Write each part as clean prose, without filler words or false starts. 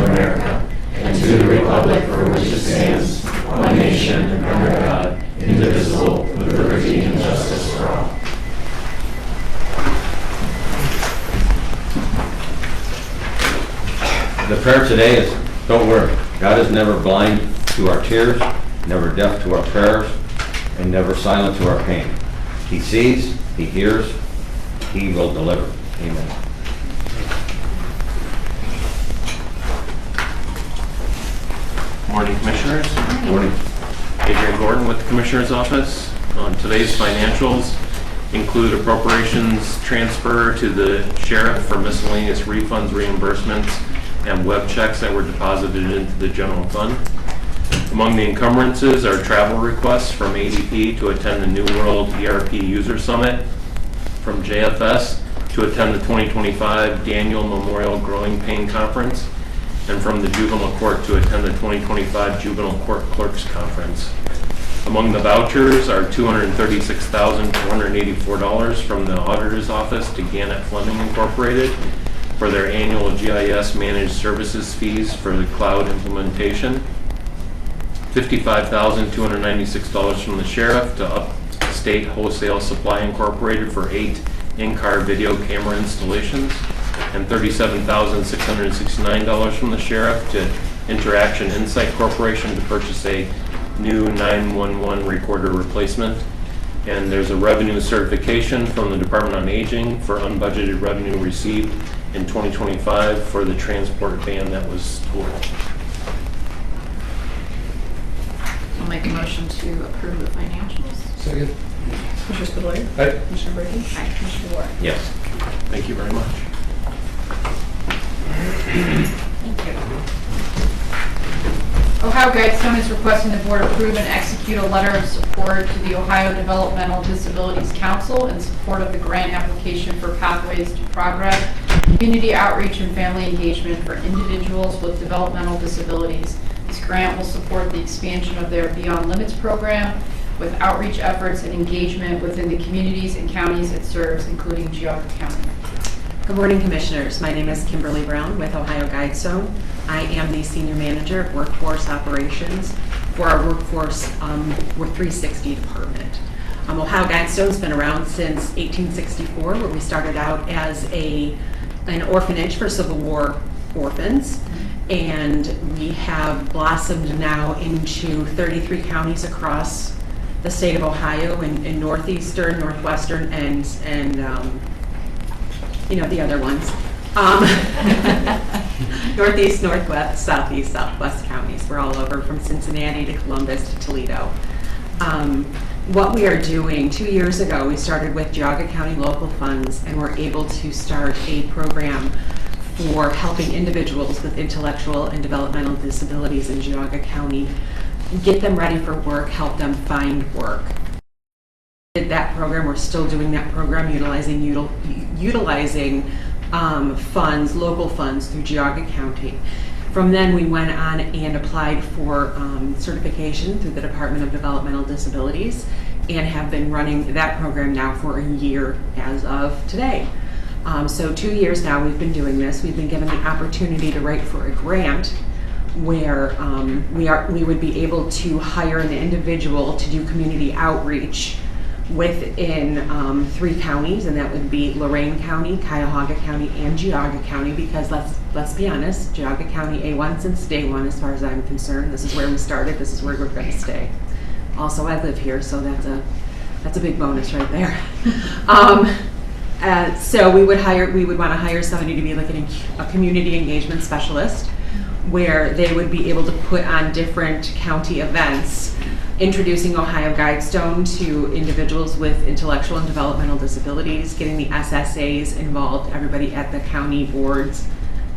of America, and to the republic for which it stands, one nation, under God, indivisible, with liberty and justice for all. The prayer today is, don't worry, God is never blind to our tears, never deaf to our prayers, and never silent to our pain. He sees, He hears, He will deliver. Amen. Morning, Commissioners. Morning. Adrian Gordon with the Commissioner's Office. Today's financials include appropriations transfer to the Sheriff for miscellaneous refunds, reimbursements, and web checks that were deposited into the general fund. Among the encumbrances are travel requests from ADP to attend the New World ERP User Summit, from JFS to attend the 2025 Daniel Memorial Growing Pain Conference, and from the Juvenile Court to attend the 2025 Juvenile Court Clerks Conference. Among the vouchers are $236,484 from the Auditor's Office to Gannett Fleming Incorporated for their annual GIS managed services fees for the cloud implementation, $55,296 from the Sheriff to Upstate Wholesale Supply Incorporated for 8 in-car video camera installations, and $37,669 from the Sheriff to Interaction Insight Corporation to purchase a new 911 recorder replacement. And there's a revenue certification from the Department on Aging for unbudgeted revenue received in 2025 for the transport van that was totaled. I'll make a motion to approve the financials. Second. Commissioner Spudler. Aye. Commissioner Brady. Aye. Commissioner Ward. Yes. Thank you very much. Thank you. Ohio Guidestone is requesting the board approve and execute a letter of support to the Ohio Developmental Disabilities Council in support of the grant application for Pathways to Progress, community outreach and family engagement for individuals with developmental disabilities. This grant will support the expansion of their Beyond Limits program with outreach efforts and engagement within the communities and counties it serves, including Geauga County. Good morning, Commissioners. My name is Kimberly Brown with Ohio Guidestone. I am the Senior Manager of Workforce Operations for our Workforce 360 department. Ohio Guidestone's been around since 1864, where we started out as an orphanage for Civil War orphans, and we have blossomed now into 33 counties across the state of Ohio in northeastern, northwestern, and the other ones. Northeast, northwest, southeast, southwest counties. We're all over from Cincinnati to Columbus to Toledo. What we are doing, 2 years ago, we started with Geauga County local funds, and we're able to start a program for helping individuals with intellectual and developmental disabilities in Geauga County get them ready for work, help them find work. Did that program, we're still doing that program, utilizing funds, local funds through Geauga County. From then we went on and applied for certification through the Department of Developmental Disabilities and have been running that program now for a year as of today. So 2 years now we've been doing this. We've been given the opportunity to write for a grant where we would be able to hire an individual to do community outreach within 3 counties, and that would be Lorain County, Cuyahoga County, and Geauga County, because let's be honest, Geauga County A1 since day one as far as I'm concerned. This is where we started, this is where we're going to stay. Also, I live here, so that's a big bonus right there. So we would want to hire somebody to be like a community engagement specialist, where they would be able to put on different county events introducing Ohio Guidestone to individuals with intellectual and developmental disabilities, getting the SSAs involved, everybody at the county boards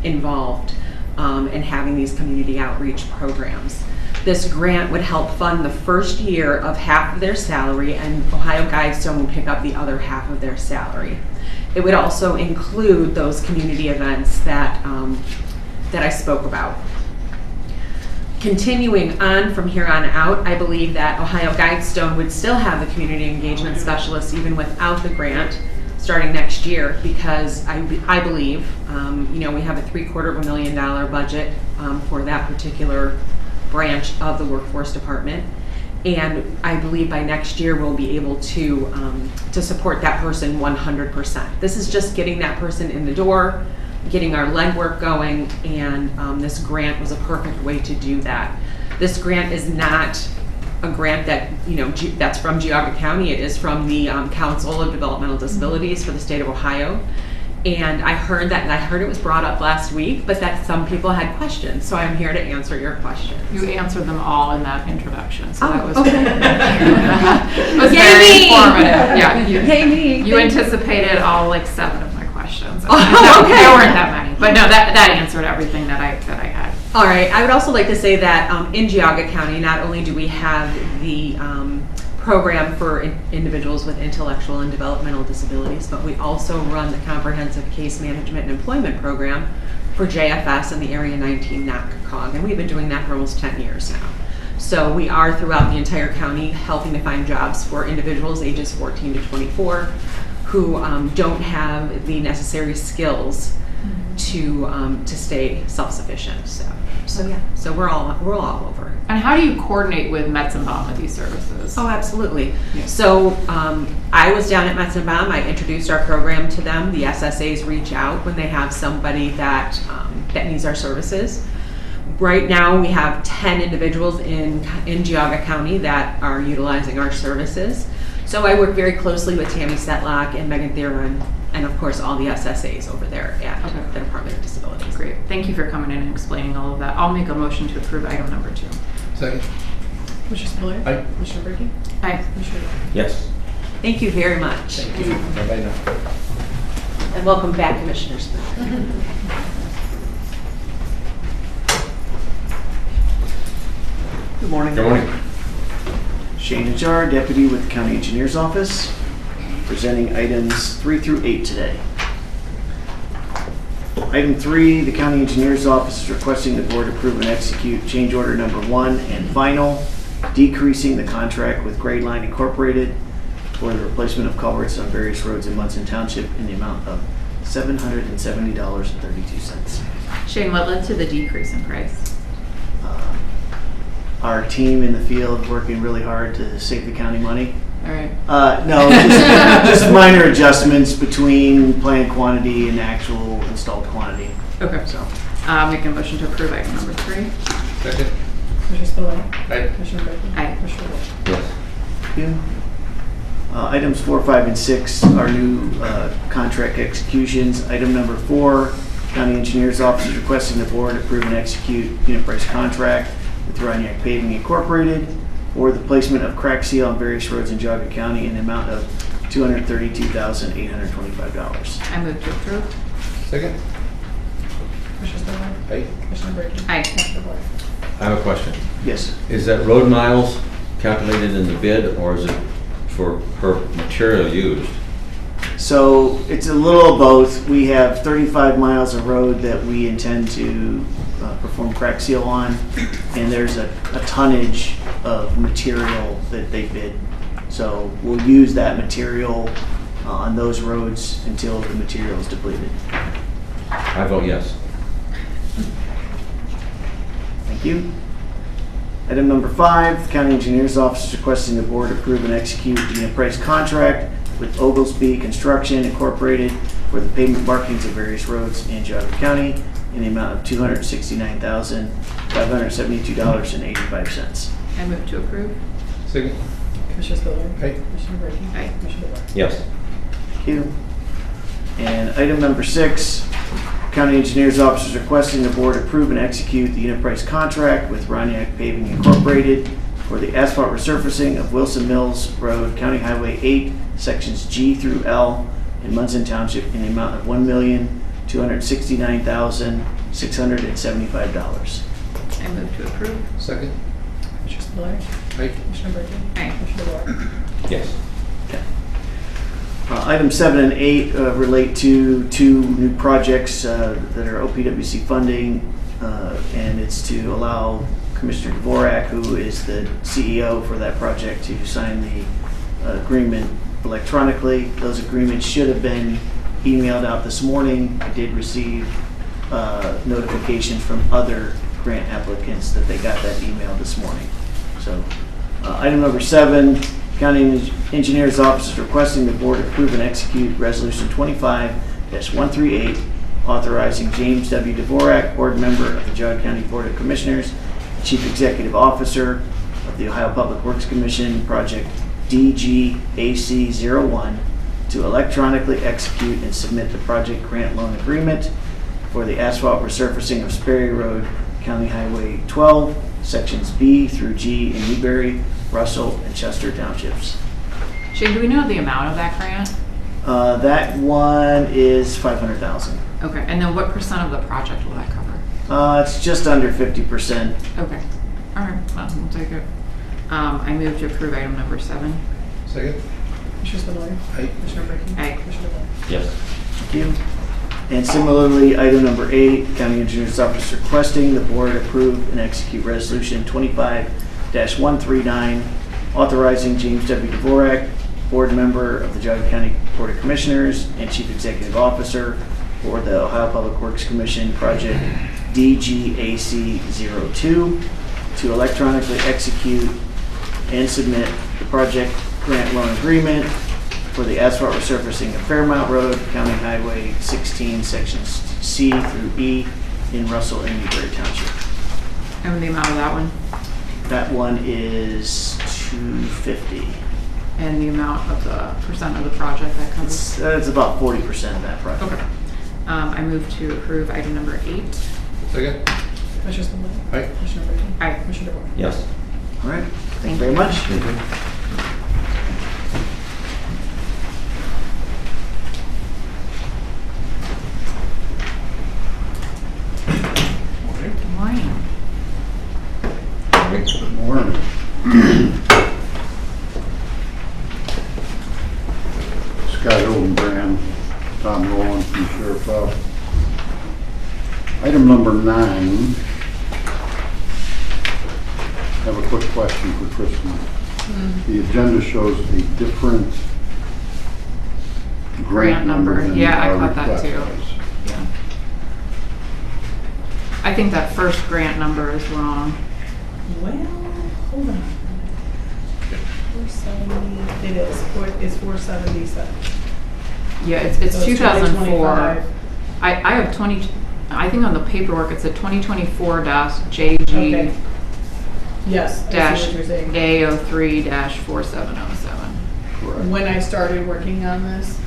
involved, and having these community outreach programs. This grant would help fund the first year of half of their salary, and Ohio Guidestone would pick up the other half of their salary. It would also include those community events that I spoke about. Continuing on from here on out, I believe that Ohio Guidestone would still have the community engagement specialists even without the grant starting next year, because I believe, we have a $750,000 budget for that particular branch of the workforce department. And I believe by next year we'll be able to support that person 100%. This is just getting that person in the door, getting our legwork going, and this grant was a perfect way to do that. This grant is not a grant that, that's from Geauga County. It is from the Council of Developmental Disabilities for the state of Ohio. And I heard that, and I heard it was brought up last week, but that some people had questions, so I'm here to answer your questions. You answered them all in that introduction, so that was, okay. it was Yay very me! informative. Yeah, Yay me! you anticipated all like 7 of my questions. Oh, okay. There weren't that many, but no, that answered everything that I had. All right, I would also like to say that in Geauga County, not only do we have the program for individuals with intellectual and developmental disabilities, but we also run the comprehensive case management and employment program for JFS in the Area 19 NACOG, and we've been doing that for almost 10 years now. So we are throughout the entire county helping to find jobs for individuals ages 14 to 24 who don't have the necessary skills to stay self-sufficient. So yeah, so we're all over. And how do you coordinate with Metzenbaum with these services? Oh, absolutely. Yeah. So I was down at Metzenbaum. I introduced our program to them. The SSAs reach out when they have somebody that needs our services. Right now, we have 10 individuals in Geauga County that are utilizing our services. So I work very closely with Tammy Setlock and Megan Theron, and of course all the SSAs over there at the Department of Disabilities. Great. Thank you for coming in and explaining all of that. I'll make a motion to approve item number 2. Second. Commissioner Spiller? Aye. Commissioner Brinkley? Aye. Commissioner DeWort? Yes. Thank you very much. Thank you. Bye-bye now. And welcome back, Commissioners. Good morning. Good morning. Shane Najjar, Deputy with the County Engineer's Office, presenting items 3 through 8 today. Item 3, the County Engineer's Office is requesting the board approve and execute change order number 1 and final, decreasing the contract with Grade Line Incorporated for the replacement of culverts on various roads in Munson Township in the amount of $770.32. Shane, what led to the decrease in price? Our team in the field working really hard to save the county money. All right. No, just minor adjustments between planned quantity and actual installed quantity. Okay. So, Make a motion to approve item number 3. Second. Commissioner Spiller? Aye. Commissioner Brinkley? Aye. Commissioner DeWort? Yes. thank you. Items 4, 5, and 6 are new contract executions. Item number 4, County Engineer's Office is requesting the board approve and execute unit price contract with Roniak Paving Incorporated for the placement of crack seal on various roads in Geauga County in the amount of $232,825. I move to approve. Second. Commissioner Spiller? Aye. Commissioner Brinkley? Aye. Commissioner DeWort? I have a question. Yes. Is that road miles calculated in the bid, or is it for per material used? So it's a little of both. We have 35 miles of road that we intend to perform crack seal on, and there's a tonnage of material that they bid. So we'll use that material on those roads until the material is depleted. I vote yes. Thank you. Item number 5, the County Engineer's Office is requesting the board approve and execute the unit price contract with Oglesby Construction Incorporated for the pavement markings of various roads in Geauga County in the amount of $269,572.85. I move to approve. Second. Commissioner Spiller? Aye. Commissioner Brinkley? Aye. Commissioner DeWort? Yes. Thank you. And item number 6, County Engineer's Office is requesting the board approve and execute the unit price contract with Roniak Paving Incorporated for the asphalt resurfacing of Wilson Mills Road, County Highway 8, sections G through L in Munson Township in the amount of $1,269,675. I move to approve. Second. Commissioner Spiller? Aye. Commissioner Brinkley? Aye. Commissioner DeWort? Yes. Item 7 and 8 relate to 2 new projects that are OPWC funding, and it's to allow Commissioner Dvorak, who is the CEO for that project, to sign the agreement electronically. Those agreements should have been emailed out this morning. I did receive notification from other grant applicants that they got that email this morning. So, item number 7, County Engineer's Office is requesting the board approve and execute Resolution 25-138, authorizing James W. Dvorak, board member of the Geauga County Board of Commissioners, Chief Executive Officer of the Ohio Public Works Commission, Project DGAC-01, to electronically execute and submit the project grant loan agreement for the asphalt resurfacing of Sperry Road, County Highway 12, sections B through G in Newberry, Russell, and Chester Townships. Shane, do we know the amount of that grant? That one is $500,000. Okay, and then what percent of the project will that cover? It's just under 50%. Okay, all right, well, we'll take it. I move to approve item number 7. Second. Commissioner Spudler. Aye. Commissioner Brinkley. Aye. Commissioner DeBoer. Yes. Thank you. And similarly, item number 8, County Engineer's Office requesting the board approve and execute Resolution 25-139, authorizing James W. Dvorak, board member of the Geauga County Board of Commissioners and Chief Executive Officer for the Ohio Public Works Commission, Project DGAC-02, to electronically execute and submit the project grant loan agreement for the asphalt resurfacing of Fairmount Road, County Highway 16, sections C through E in Russell and Newberry Township. And the amount of that one? That one is $250. And the amount of the percent of the project that covers? It's about 40% of that project. Okay. I move to approve item number 8. Second. Commissioner Spudler. Aye. Commissioner Brinkley. Aye. Commissioner DeBoer. Yes. All right. Thank you very much. Good morning. Good morning. Scott Hildenbrand, Tom Rowland from Sheriff's Office. Item number 9. I have a quick question for Kristen. The agenda shows a different grant number than Yeah, I our caught that request too. was. Yeah. I think that first grant number is wrong. Well, hold on. 470, it is, it's 477. Yeah, it's So it's 2004. 2025. I have 20, I think on the paperwork it said 2024-JG Okay. Yes, I dash see what you're saying. A03-4707. Correct. When I started working on this,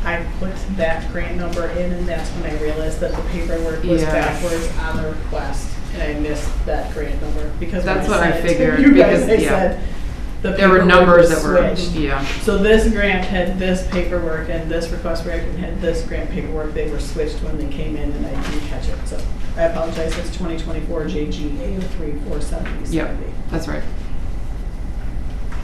I put that grant number in, and that's when I realized that the paperwork was Yeah. backwards on the request, and I missed that grant number, because when That's what I sent it to figured, you guys, because, I yeah. said the There were paperwork numbers was that were, switched. yeah. So this grant had this paperwork, and this request for action had this grant paperwork. They were switched when they came in, and I didn't catch it. So I apologize. It's 2024 JG A03-470. Yep, that's right.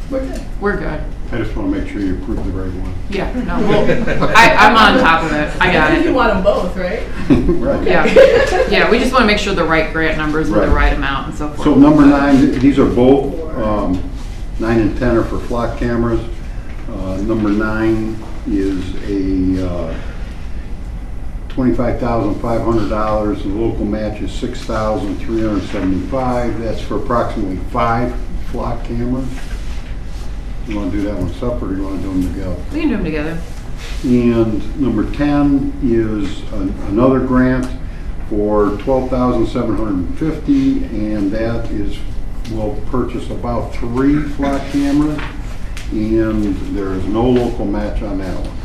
We're good. We're good. I just want to make sure you approve the right one. Yeah, no, I'm on top of it. I got think you it. want them both, right? Right. Yeah, yeah, we just want to make sure the right grant numbers are the Right. right amount and so forth. So number 9, these are both, 9 and 10 are for flock cameras. Number 9 is a $25,500. The local match is $6,375. That's for approximately 5 flock cameras. You want to do that one separate, or you want to do them together? We can do them together. And number 10 is another grant for $12,750, and that is, we'll purchase about 3 flock cameras, and there is no local match on that one.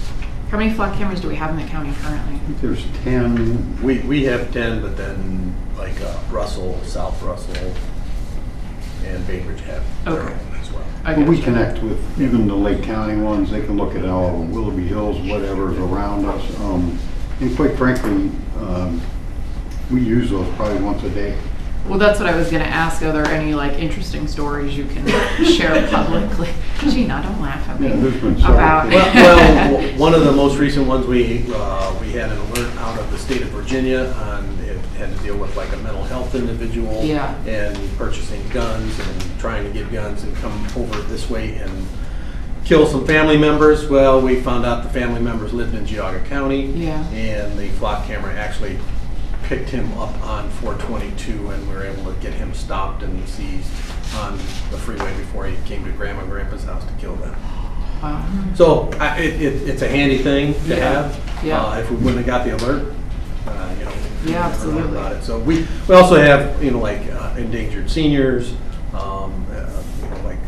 How many flock cameras do we have in the county currently? I think there's 10. We have 10, but then like Russell, South Russell, and Bainbridge have their Okay. own as well. I But we gotcha. connect with even the Lake County ones. They can look at all of them, Willoughby Hills, whatever's around us. And quite frankly, we use those probably once a day. Well, that's what I was gonna ask. Are there any like interesting stories you can share publicly? Gina, don't laugh at me. Yeah, there's been several About. cases. Well, one of the most recent ones, we had an alert out of the state of Virginia on, it had to deal with like a mental health individual. Yeah. And purchasing guns and trying to get guns and come over this way, and kill some family members. Well, we found out the family members lived in Geauga County. Yeah. And the flock camera actually picked him up on 422, and we were able to get him stopped and seized on the freeway before he came to Grandma and Grandpa's house to kill them. Wow. So it's a handy thing to have. Yeah. If we wouldn't have got the alert, you know, we Yeah, never known absolutely. about it. So we also have, you know, like endangered seniors, you know, like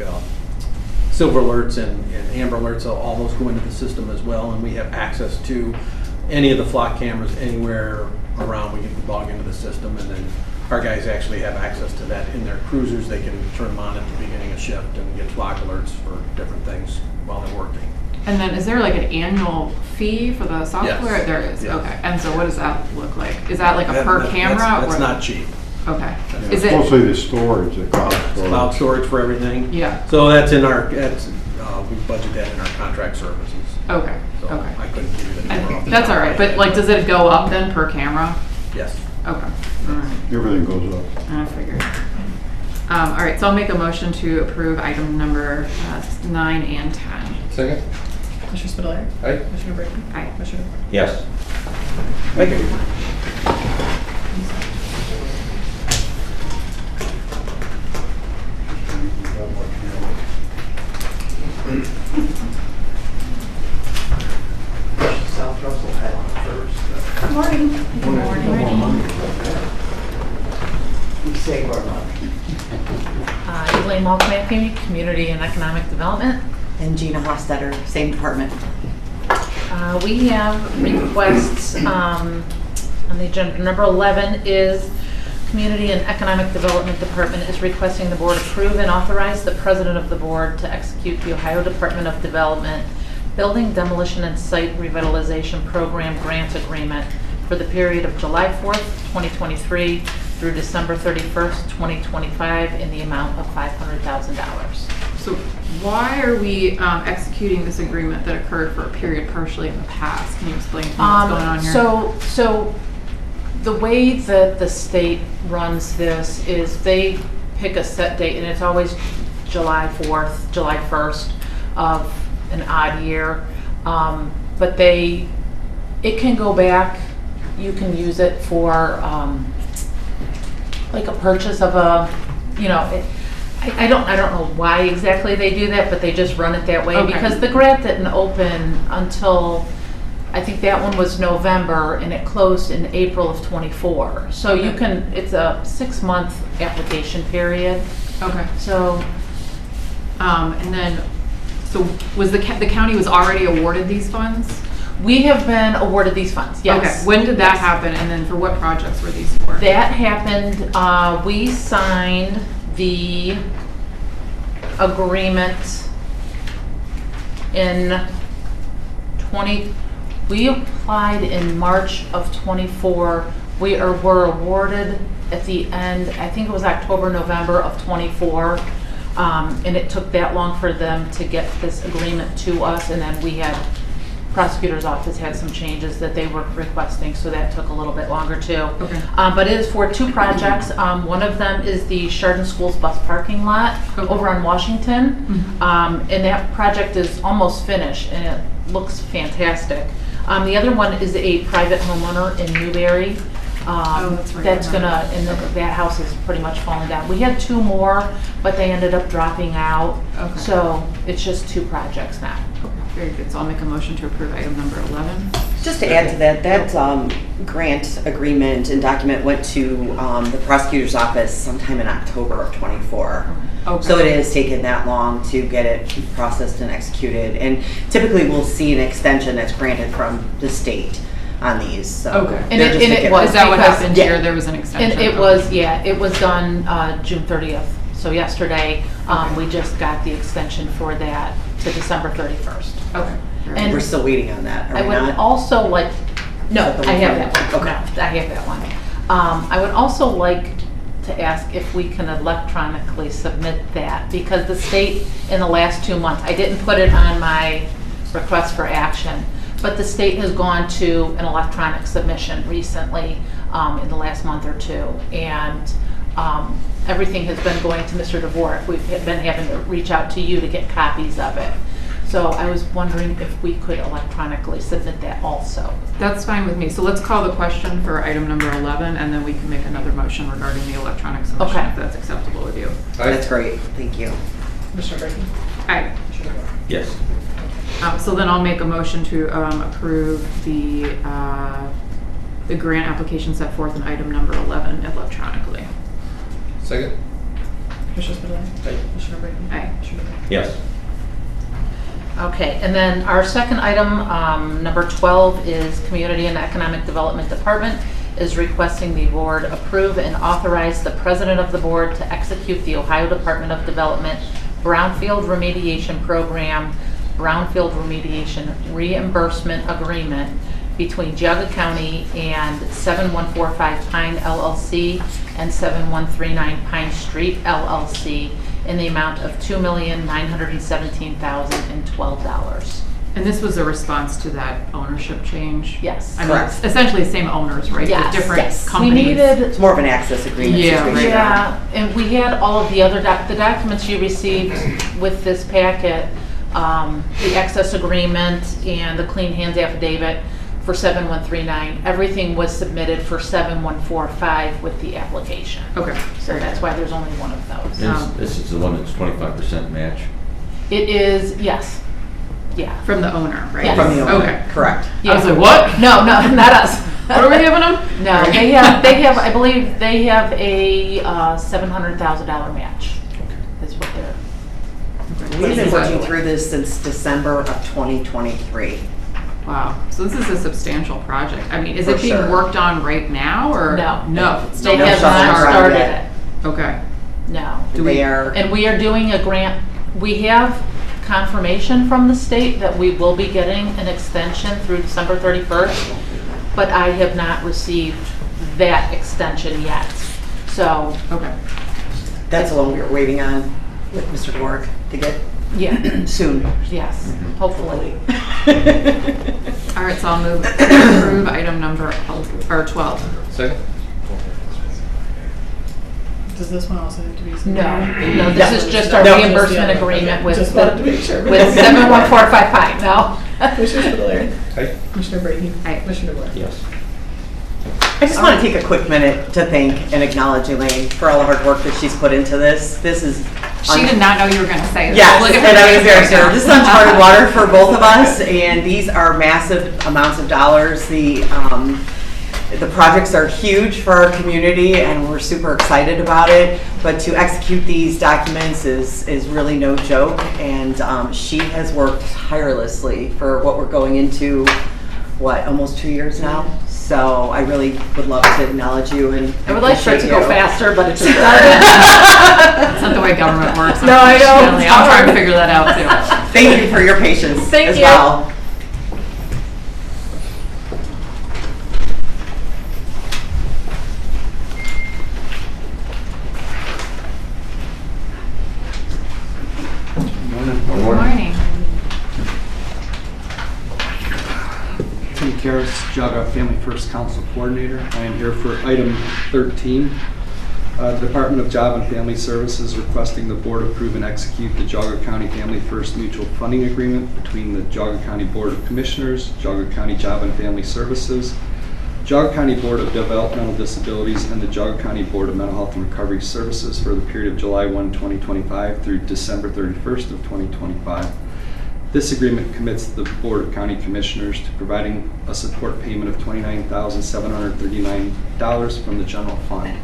silver alerts and amber alerts. So all those go into the system as well, and we have access to any of the flock cameras anywhere around. We can log into the system, and then our guys actually have access to that in their cruisers. They can turn them on at the beginning of shift and get flock alerts for different things while they're working. And then is there like an annual fee for the software? Yes. There is, Yes. okay. And so what does that look like? Is that like a That- per that- camera? That's or- not cheap. Okay. Yeah, Is it's it, mostly the storage, the cloud storage. Cloud storage for everything. yeah, So that's in our, we budget that in our contract services. okay, So okay. I couldn't give you the number off the That's top all of right, my but head. like, does it go up then per camera? Yes. Okay, all right. Everything goes up. I figured. All right, so I'll make a motion to approve item number 9 and 10. Second? Commissioner Spudler. Aye. Commissioner Brady. Aye. Commissioner DeWort. Yes. Thank you. South Russell had first. Good morning. Good morning. We save our money. Elaine Malkmaker, Community and Economic Development. And Gina Hostetter, same department. We have requests on the agenda. Number 11 is Community and Economic Development Department is requesting the board approve and authorize the president of the board to execute the Ohio Department of Development Building Demolition and Site Revitalization Program Grant Agreement for the period of July 4th, 2023 through December 31st, 2025 in the amount of $500,000. So why are we executing this agreement that occurred for a period partially in the past? Can you explain to me what's going on here? So the way that the state runs this is they pick a set date, and it's always July 4th, July 1st of an odd year. But it can go back. You can use it for like a purchase of a, you know, I don't know why exactly they do that, but they just run it that way. Okay. Because the grant didn't open until, I think that one was November, and it closed in April of '24. So you Okay. can, it's a 6-month application period. Okay. So And then, so was the county was already awarded these funds? we have been awarded these funds, yes. Okay. When did that happen? And then for what projects were these for? That happened, we signed the agreement in we applied in March of '24. Were awarded at the end, I think it was October, November of '24. And it took that long for them to get this agreement to us, and then we had, prosecutor's office had some changes that they were requesting, so that took a little bit longer too. Okay. But it is for 2 projects. One of them is the Chardon Schools bus parking lot Okay. over on Washington. And that project is almost finished, and it looks fantastic. The other one is a private homeowner in Newberry. That's right. That's gonna, and that house is pretty much falling down. We had 2 more, but they ended up dropping out. Okay. So it's just 2 projects now. Okay, very good. So I'll make a motion to approve item number 11. Just to add to that grant agreement and document went to the prosecutor's office sometime in October of '24. Okay. So it has taken that long to get it processed and executed. And typically we'll see an extension that's granted from the state on these. So Okay. And they're just it a was- Is that what because- happened yeah. here? There was an extension? And it Okay. was, yeah, it was done June 30th. So yesterday, Okay. we just got the extension for that to December 31st. Okay. Very And we're still waiting on that, are I we would not? also like, no, Is that the I one have from- that one. okay. No, I have that one. I would also like to ask if we can electronically submit that, because the state in the last 2 months, I didn't put it on my request for action, but the state has gone to an electronic submission recently in the last month or 2. And everything has been going to Mr. DeVore. We've been having to reach out to you to get copies of it. So I was wondering if we could electronically submit that also. That's fine with me. So let's call the question for item number 11, and then we can make another motion regarding the electronic submission, Okay. if that's acceptable with you. That's great, thank you. Commissioner Brinkley? Aye. Commissioner DeBoer? Yes. So then I'll make a motion to approve the grant application set forth in item number 11 electronically. Second? Commissioner Spudler? Commissioner Brinkley? Aye. Commissioner DeBoer? Yes. Okay, and then our second item, number 12, is Community and Economic Development Department is requesting the board approve and authorize the president of the board to execute the Ohio Department of Development Brownfield Remediation Program, Brownfield Remediation Reimbursement Agreement between Geauga County and 7145 Pine LLC and 7139 Pine Street LLC in the amount of $2,917,012. And this was a response to that ownership change? Yes. I mean, Correct. it's essentially the same owners, right? Yes, Just different yes. companies. We needed, It's more of an access agreement Yeah, situation. yeah, and we had all of the other the documents you received with this packet, the access agreement and the clean hands affidavit for 7139. Everything was submitted for 7145 with the application. Okay. So that's why there's only one of those. This is the one that's 25% match. It is, yes, yeah. From the owner, right? Yes. From the owner, Okay. correct. I was like, what? No, not us. What are we giving them? No, they have, I believe they have a $700,000 match. That's what they're. We've been working through this since December of 2023. Wow. So this is a substantial project. I mean, is For it being sure. worked on right now or? No. No. It's They still have shovels not around started yet. it. Okay. No. They are, And we are doing a grant, we have confirmation from the state that we will be getting an extension through December 31st, but I have not received that extension yet. So, Okay. that's the one we were waiting on with Mr. Dwork to get yeah, soon. yes, hopefully. All right. So I'll move to approve item number 12. Second? Does this one also have to be No, submitted? no, this is just our No. reimbursement Just the other. agreement Okay. with, Just wanted to make sure. with 71455, no. Commissioner Spudler? Aye. Commissioner Brinkley? Aye. Commissioner DeBoer? Yes. I just want to take a quick minute to thank and acknowledge Elaine for all the hard work that she's put into this. This is. She did not know you were going to say that. Yes, Look at and her I was face very right now. sure. This is uncharted water for both of us, and these are massive amounts of dollars. The projects are huge for our community, and we're super excited about it. But to execute these documents is really no joke, and she has worked tirelessly for what we're going into, almost 2 years now. So I really would love to acknowledge you and I would like for it to go appreciate you. faster, but it just doesn't. That's not the way government works. No, I know. unfortunately. I'm trying to figure that out too. Thank you for your patience Thank as you. well. Good morning. Tim Karras, Geauga Family First Council Coordinator. I am here for item 13. The Department of Job and Family Services requesting the board approve and execute the Geauga County Family First Mutual Funding Agreement between the Geauga County Board of Commissioners, Geauga County Job and Family Services, Geauga County Board of Developmental Disabilities, and the Geauga County Board of Mental Health and Recovery Services for the period of July 1, 2025 through December 31st of 2025. This agreement commits the Board of County Commissioners to providing a support payment of $29,739 from the general fund.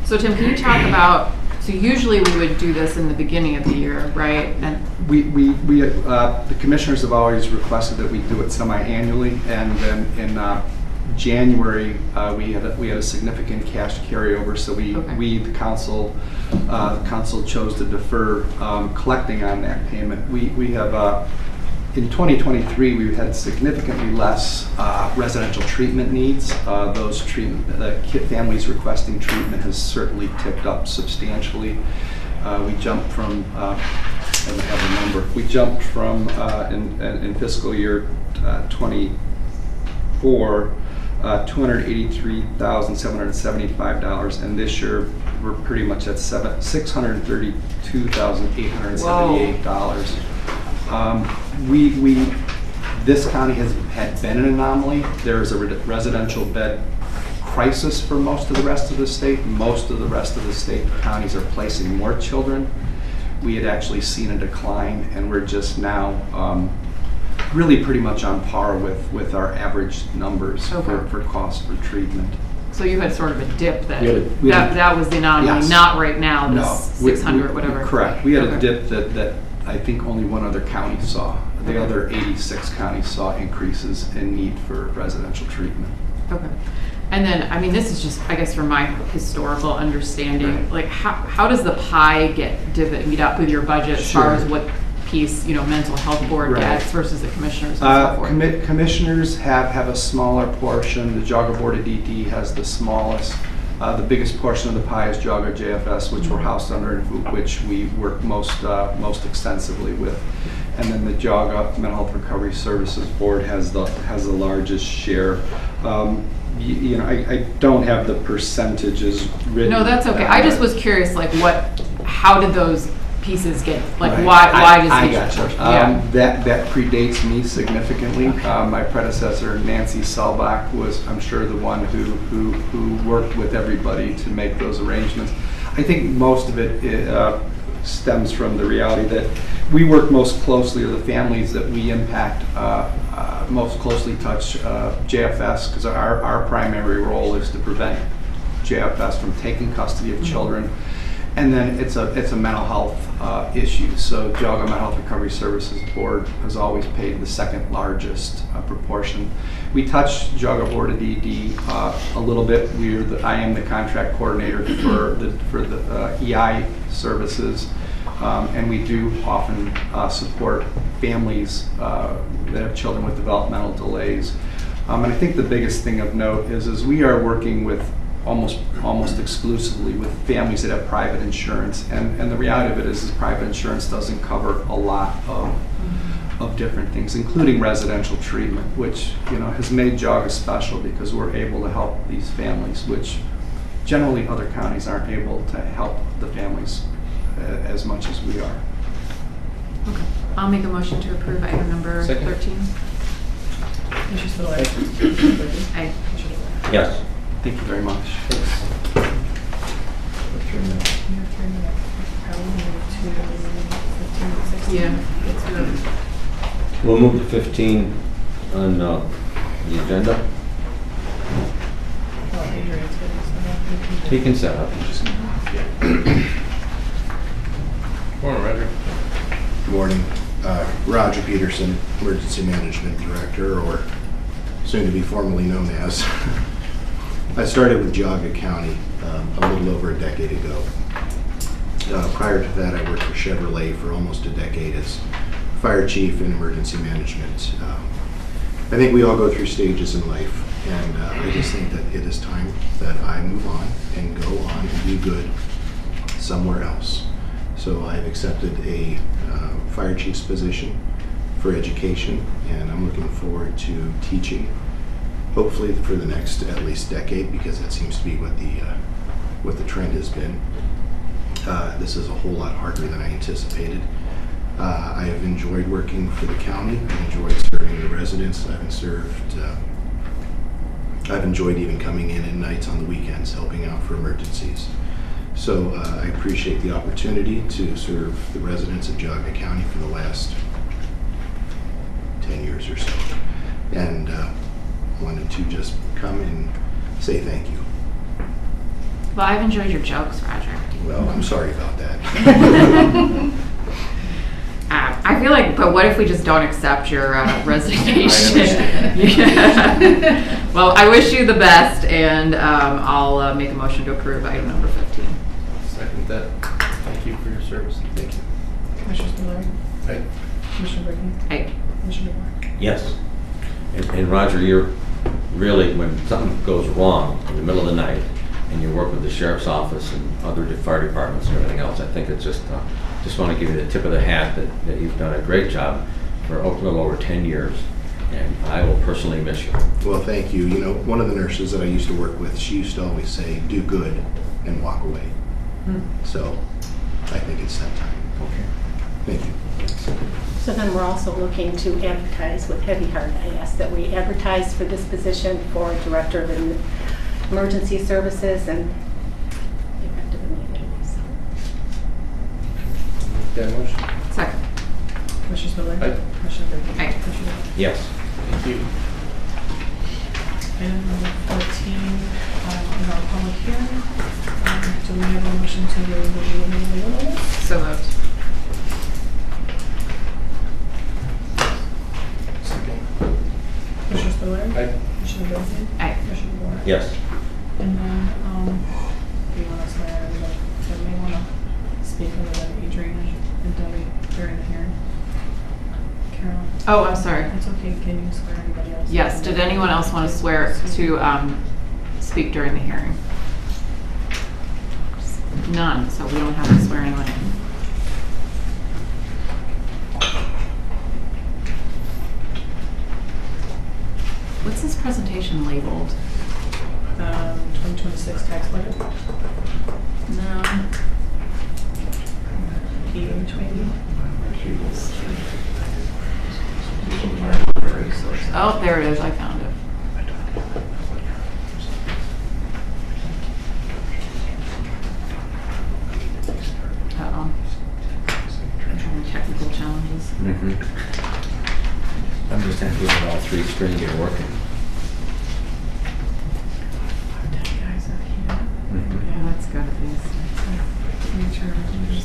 So Tim, can you talk about, so usually we would do this in the beginning of the year, right? And The commissioners have always requested that we do it semi-annually, and then in January, we had a significant cash carryover, so the council chose to defer collecting on that payment. We have, in 2023, we've had significantly less residential treatment needs. The families requesting treatment has certainly ticked up substantially. We jumped from, I don't have a number, we jumped from, in fiscal year 24, $283,775, and this year we're pretty much at $632,878. This county had been an anomaly. There is a residential bed crisis for most of the rest of the state. Most of the rest of the state counties are placing more children. We had actually seen a decline, and we're just now really pretty much on par with our average numbers for cost for treatment. So you had sort of a dip that, We had a- that was the anomaly, Yes. not right now, No, this we- 600, whatever. Correct. We had a Okay. dip that I think only one other county saw. The other 86 counties saw increases in need for residential treatment. Okay. And then, I mean, this is just, I guess, from my historical understanding, like, how does the pie get divvied up with your budget as far Sure. as what piece, mental health board Right. gets versus the commissioners and so forth? Commissioners have a smaller portion. The Geauga Board of DD has the smallest. The biggest portion of the pie is Geauga JFS, which we're housed under, and which we work most extensively with. And then the Geauga Mental Health Recovery Services Board has the largest share. I don't have the percentages written. No, that's okay. down, I just but- was curious, like, how did those pieces get, like, Right. why does I each? gotcha. Yeah. That predates me significantly. My predecessor, Nancy Selbach, was, I'm sure, the one who worked with everybody to make those arrangements. I think most of it stems from the reality that we work most closely with the families that we impact, most closely touch JFS, because our primary role is to prevent JFS from taking custody of children. And then it's a mental health issue. So Geauga Mental Health Recovery Services Board has always paid the second largest proportion. We touch Geauga Board of DD a little bit. I am the contract coordinator for the EI services, and we do often support families that have children with developmental delays. And I think the biggest thing of note is we are working with almost exclusively with families that have private insurance, and the reality of it is private insurance doesn't cover a lot of different things, including residential treatment, which has made Geauga special because we're able to help these families, which generally other counties aren't able to help the families as much as we are. Okay. I'll make a motion to approve item number Second. 13. Commissioner Spudler. Aye. Commissioner DeWort. Yes. Thank you very much. Yeah. Let's do it. We'll move to 15 on the agenda. He can set up. Morning, Roger. Good morning. Roger Peterson, Emergency Management Director, or soon to be formally known as. I started with Geauga County a little over a decade ago. Prior to that, I worked for Chevrolet for almost a decade as fire chief in emergency management. I think we all go through stages in life, and I just think that it is time that I move on and go on and do good somewhere else. So I've accepted a fire chief's position for education, and I'm looking forward to teaching, hopefully for the next at least decade, because that seems to be what the trend has been. This is a whole lot harder than I anticipated. I have enjoyed working for the county. I've enjoyed serving the residents. I've enjoyed even coming in at nights on the weekends, helping out for emergencies. So I appreciate the opportunity to serve the residents of Geauga County for the last 10 years or so. And wanted to just come and say thank you. Well, I've enjoyed your jokes, Roger. Well, I'm sorry about that. I feel like, but what if we just don't accept your resignation? Yeah. Well, I wish you the best, and I'll make a motion to approve item number 15. Second that. Thank you for your service. Thank you. Commissioner Spudler. Aye. Commissioner Brinkley. Aye. Commissioner DeWort. Yes. And Roger, you're really, when something goes wrong in the middle of the night, and you work with the sheriff's office and other fire departments and everything else, I think it's just want to give you the tip of the hat that you've done a great job for a little over 10 years, and I will personally miss you. Well, thank you. You know, one of the nurses that I used to work with, she used to always say, do good and walk away. So I think it's that time. Okay. Thank you. So then we're also looking to advertise with heavy heart. I ask that we advertise for this position for Director of Emergency Services and effective immediately. So. That motion? Second. Commissioner Spiller? Aye. Commissioner Brinkley? Aye. Commissioner Rea? Yes. Thank you. Item number 14, in our public hearing. Do we have a motion to waive the reading of the ordinance? So moved. Commissioner Spiller? Aye. Commissioner Brinkley? Aye. Commissioner Warren? Yes. And then, do you want to swear everybody? Does anybody want to speak other than Adrian and Debbie during the hearing? Carolyn? Oh, I'm sorry. It's okay, can you swear anybody else? Yes, did anyone else want to swear to speak during the hearing? None, so we don't have to swear anyone in. What's this presentation labeled? 2026 tax budget? No. PH maybe? Oh, there it is, I found it. Uh-oh. I'm having technical challenges. I'm just happy that all three strings are working. Guys are here. Yeah, that's gotta be. Make sure everything is.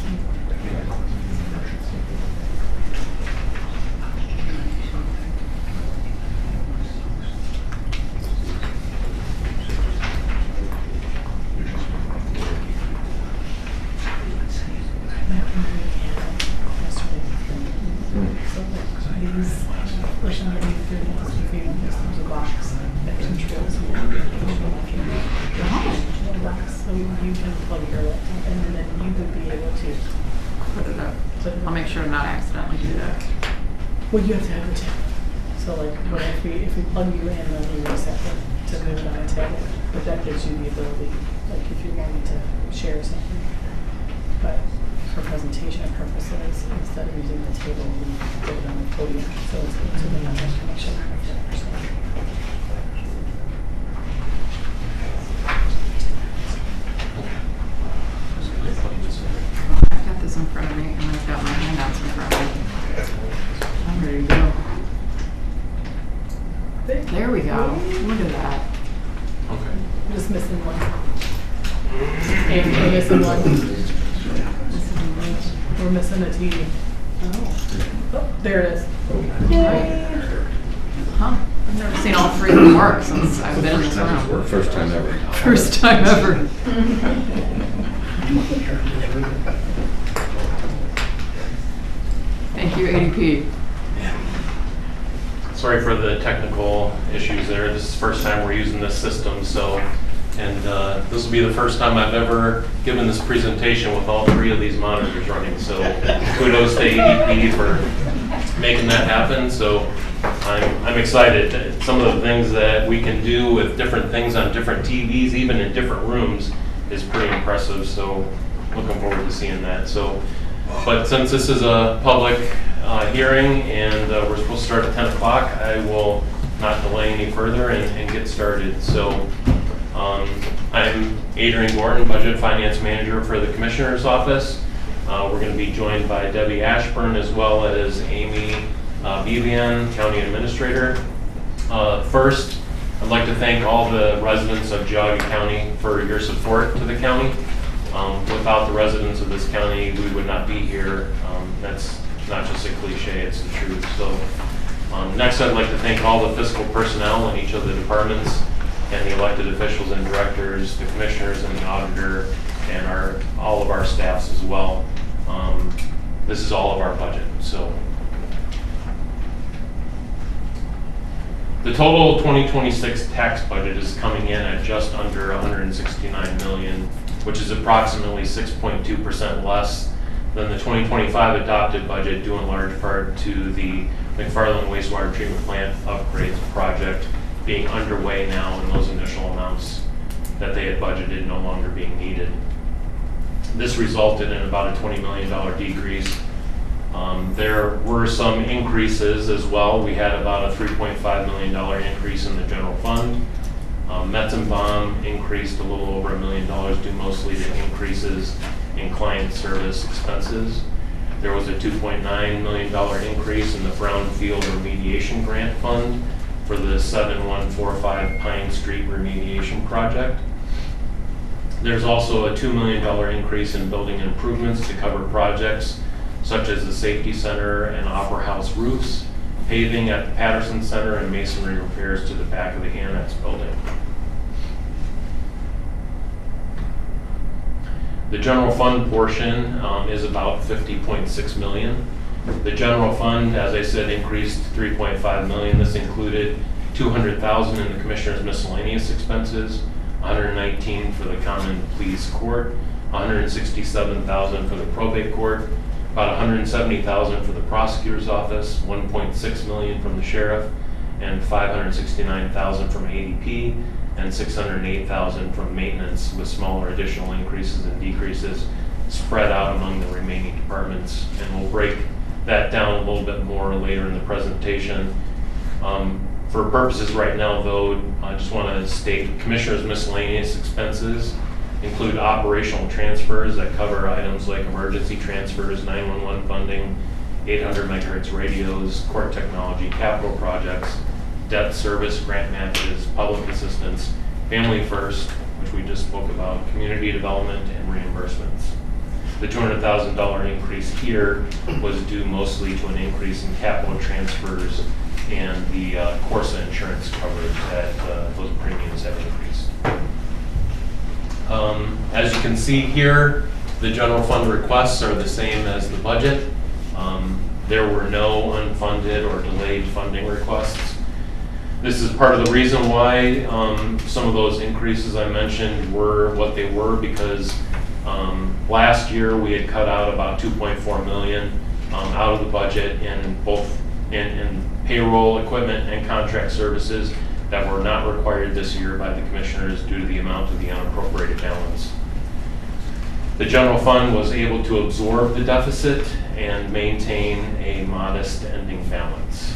So you can plug your laptop in and then you would be able to Put it up. I'll make sure to not accidentally do that. well, you have to have the tablet. So like, what if we plug you in, then you reset it to move it on a tablet. But that gives you the ability, like if you wanted to share something. But for presentation purposes, instead of using the table, we put it on the podium. So it's to the network connection. I've got this in front of me and I've got my handouts in front of me. I'm ready to go. There we go. Look at that. Okay. I'm just missing one. And we're missing one. We're missing a TV. Oh, there it is. Yay! Huh. I've never seen all three of them work since I've been in this room. First time ever. First time ever. Thank you, ADP. Sorry for the technical issues there. This is the first time we're using this system, so, and this will be the first time I've ever given this presentation with all three of these monitors running. So kudos to ADP for making that happen. So I'm excited. Some of the things that we can do with different things on different TVs, even in different rooms, is pretty impressive. So looking forward to seeing that. So, but since this is a public hearing and we're supposed to start at 10 o'clock, I will not delay any further and get started. So I'm Adrian Gordon, Budget Finance Manager for the Commissioner's Office. We're going to be joined by Debbie Ashburn as well as Amy Bevian, County Administrator. First, I'd like to thank all the residents of Geauga County for your support to the county. Without the residents of this county, we would not be here. That's not just a cliche, it's the truth. So next, I'd like to thank all the fiscal personnel in each of the departments and the elected officials and directors, the commissioners and the auditor, and all of our staffs as well. This is all of our budget. So the total 2026 tax budget is coming in at just under 169 million, which is approximately 6.2% less than the 2025 adopted budget, due in large part to the McFarland wastewater treatment plant upgrades project being underway now, and those initial amounts that they had budgeted no longer being needed. This resulted in about a $20 million decrease There were some increases as well. We had about a $3.5 million increase in the general fund. Metzenbaum increased a little over $1 million due mostly to increases in client service expenses. There was a $2.9 million increase in the Brownfield Remediation Grant Fund for the 7145 Pine Street remediation project. There's also a $2 million increase in building improvements to cover projects such as the Safety Center and Opera House roofs, paving at the Patterson Center, and masonry repairs to the back of the annex building. The general fund portion is about $50.6 million. The general fund, as I said, increased $3.5 million. This included $200,000 in the commissioner's miscellaneous expenses, $119,000 for the common pleas court, $167,000 for the probate court, about $170,000 for the prosecutor's office, $1.6 million from the sheriff, and $569,000 from ADP, and $608,000 from maintenance, with smaller additional increases and decreases spread out among the remaining departments. And we'll break that down a little bit more later in the presentation. For purposes right now, though, I just want to state Commissioner's miscellaneous expenses include operational transfers that cover items like emergency transfers, 911 funding, 800 megahertz radios, court technology, capital projects, debt service, grant matches, public assistance, family first, which we just spoke about, community development, and reimbursements. The $200,000 increase here was due mostly to an increase in capital transfers and the Corsa insurance coverage that those premiums have increased. As you can see here, the general fund requests are the same as the budget. There were no unfunded or delayed funding requests. This is part of the reason why some of those increases I mentioned were what they were, because last year we had cut out about $2.4 million out of the budget in both in payroll, equipment, and contract services that were not required this year by the commissioners due to the amount of the unappropriated balance. The general fund was able to absorb the deficit and maintain a modest ending balance.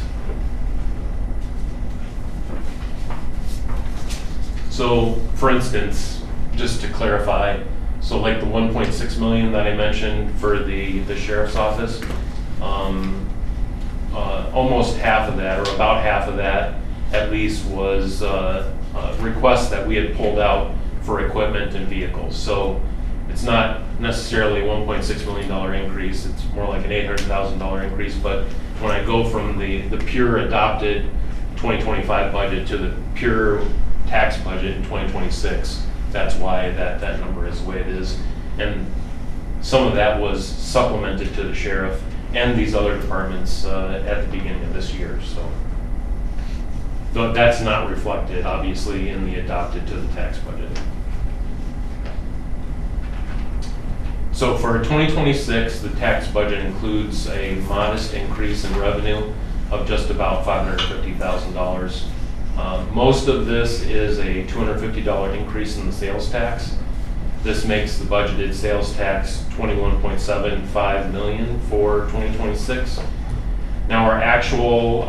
So, for instance, just to clarify, so like the 1.6 million that I mentioned for the sheriff's office, almost half of that, or about half of that, at least, was requests that we had pulled out for equipment and vehicles. So it's not necessarily a $1.6 million increase, it's more like an $800,000 increase, but when I go from the pure adopted 2025 budget to the pure tax budget in 2026, that's why that number is the way it is. And some of that was supplemented to the sheriff and these other departments at the beginning of this year. So that's not reflected, obviously, in the adopted to the tax budget. So for 2026, the tax budget includes a modest increase in revenue of just about $550,000. Most of this is a $250 increase in the sales tax. This makes the budgeted sales tax $21.75 million for 2026. Now our actual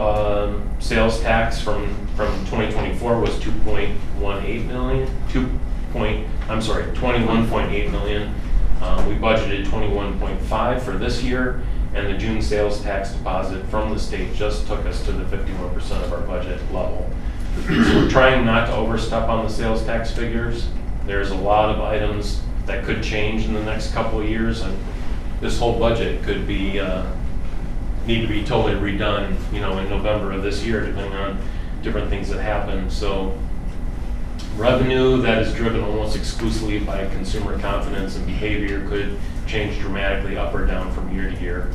sales tax from 2024 was $21.8 million. We budgeted 21.5 for this year, and the June sales tax deposit from the state just took us to the 51% of our budget level. So we're trying not to overstep on the sales tax figures. There's a lot of items that could change in the next couple of years, and this whole budget could be need to be totally redone, in November of this year, depending on different things that happen. So revenue that is driven almost exclusively by consumer confidence and behavior could change dramatically up or down from year to year.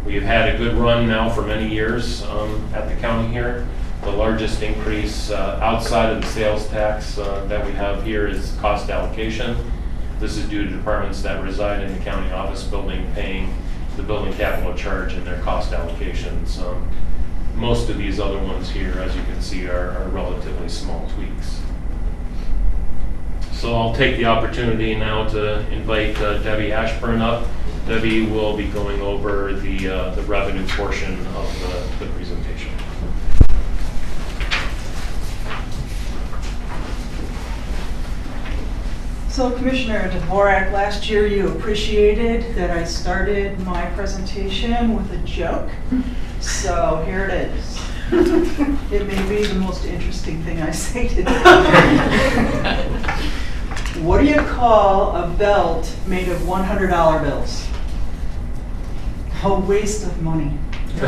We have had a good run now for many years at the county here. The largest increase outside of the sales tax that we have here is cost allocation. This is due to departments that reside in the county office building paying the building capital charge in their cost allocations. Most of these other ones here, as you can see, are relatively small tweaks. So I'll take the opportunity now to invite Debbie Ashburn up Debbie will be going over the revenue portion of the presentation. So Commissioner Dvorak, last year you appreciated that I started my presentation with a joke. So here it is. It may be the most interesting thing I say today. What do you call a belt made of $100 bills? A waste of money. Did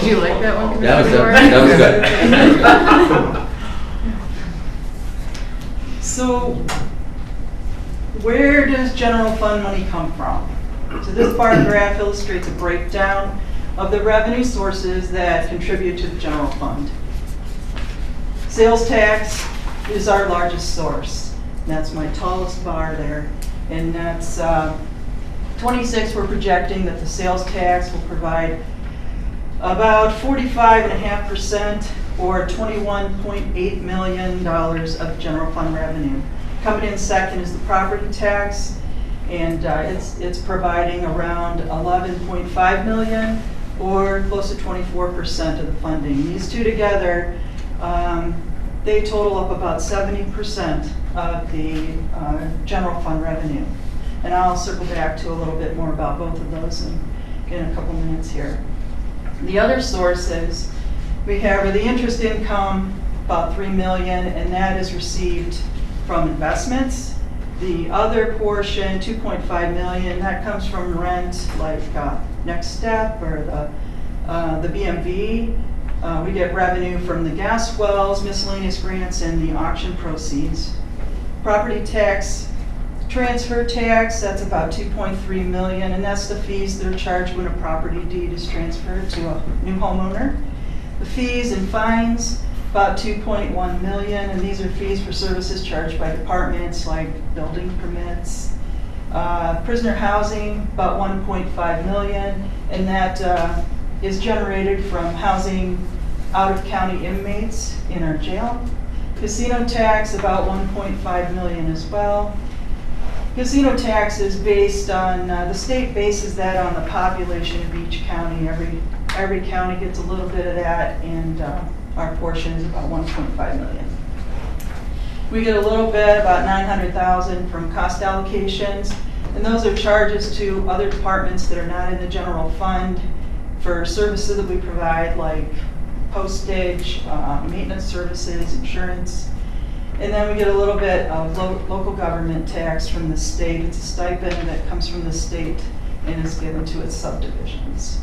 you like that one, That was Commissioner good. That was good. So where does general fund money come from? So this bar graph illustrates a breakdown of the revenue sources that contribute to the general fund. Sales tax is our largest source. That's my tallest bar there. And that's 26, we're projecting that the sales tax will provide about 45.5% or $21.8 million of general fund revenue. Coming in second is the property tax, and it's providing around 11.5 million or close to 24% of the funding. These two together, they total up about 70% of the general fund revenue. And I'll circle back to a little bit more about both of those in a couple minutes here. The other sources we have are the interest income, about $3 million, and that is received from investments. The other portion, $2.5 million, that comes from rent, like Next Step or the BMV. We get revenue from the gas wells, miscellaneous grants, and the auction proceeds. Property tax, transfer tax, that's about $2.3 million, and that's the fees that are charged when a property deed is transferred to a new homeowner. The fees and fines, about $2.1 million, and these are fees for services charged by departments like building permits. Prisoner housing, about $1.5 million, and that is generated from housing out-of-county inmates in our jail. Casino tax, about $1.5 million as well. Casino tax is based on, the state bases that on the population of each county. Every county gets a little bit of that, and our portion is about $1.5 million. We get a little bit, about $900,000 from cost allocations, and those are charges to other departments that are not in the general fund for services that we provide, like postage, maintenance services, insurance. And then we get a little bit of local government tax from the state. It's a stipend that comes from the state and is given to its subdivisions.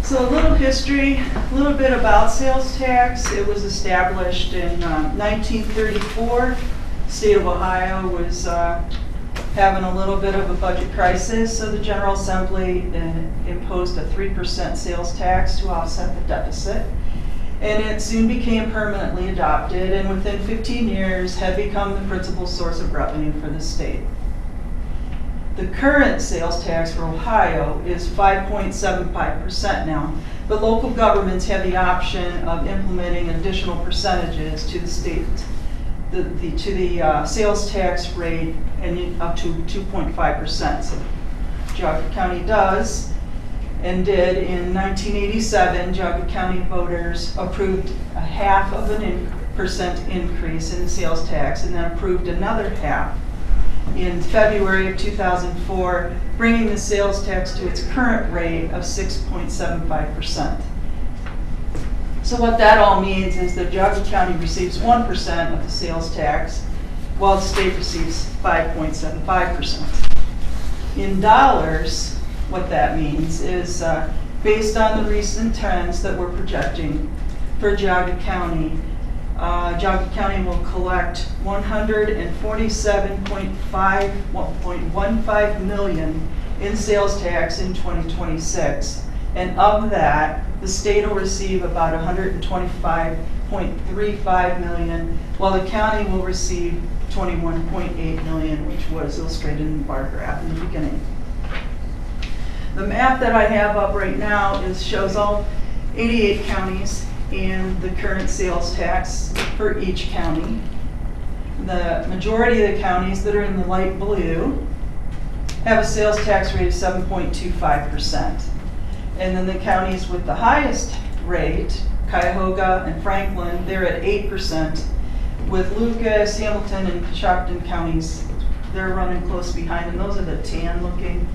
So a little history, a little bit about sales tax. It was established in 1934. The state of Ohio was having a little bit of a budget crisis, so the General Assembly imposed a 3% sales tax to offset the deficit. And it soon became permanently adopted, and within 15 years had become the principal source of revenue for the state. The current sales tax for Ohio is 5.75% now, but local governments have the option of implementing additional percentages to the state, to the sales tax rate, and up to 2.5%. So Geauga County does and did in 1987. Geauga County voters approved a 0.5% increase in the sales tax, and then approved another half in February of 2004, bringing the sales tax to its current rate of 6.75%. So what that all means is that Geauga County receives 1% of the sales tax, while the state receives 5.75%. In dollars, what that means is based on the recent trends that we're projecting for Geauga County, Geauga County will collect $147.15 million in sales tax in 2026. And of that, the state will receive about $125.35 million, while the county will receive $21.8 million, which was illustrated in the bar graph in the beginning. The map that I have up right now shows all 88 counties, and the current sales tax for each county. The majority of the counties that are in the light blue have a sales tax rate of 7.25%. And then the counties with the highest rate, Geauga and Franklin, they're at 8%. With Lucas, Hamilton, and Coshocton counties, they're running close behind, and those are the tan-looking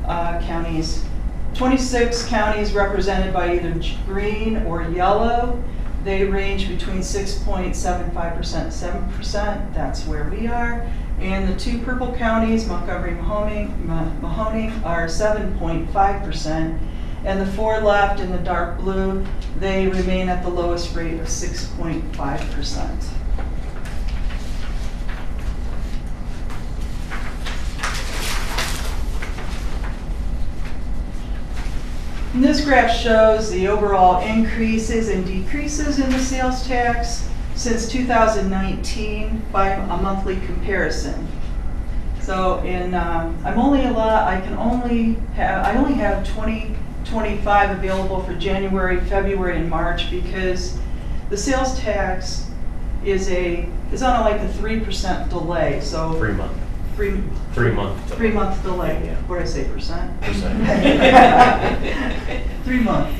counties. 26 counties represented by either green or yellow. They range between 6.75% and 7%. That's where we are. And the two purple counties, Montgomery and Mahoning, are 7.5%. And the four left in the dark blue, they remain at the lowest rate of 6.5%. And this graph shows the overall increases and decreases in the sales tax since 2019 by a monthly comparison. So I only have 2025 available for January, February, and March because the sales tax is on like a 3% delay. So 3 month. 3 month. 3 month delay. Yeah. What did I say, percent? Percent. 3 months.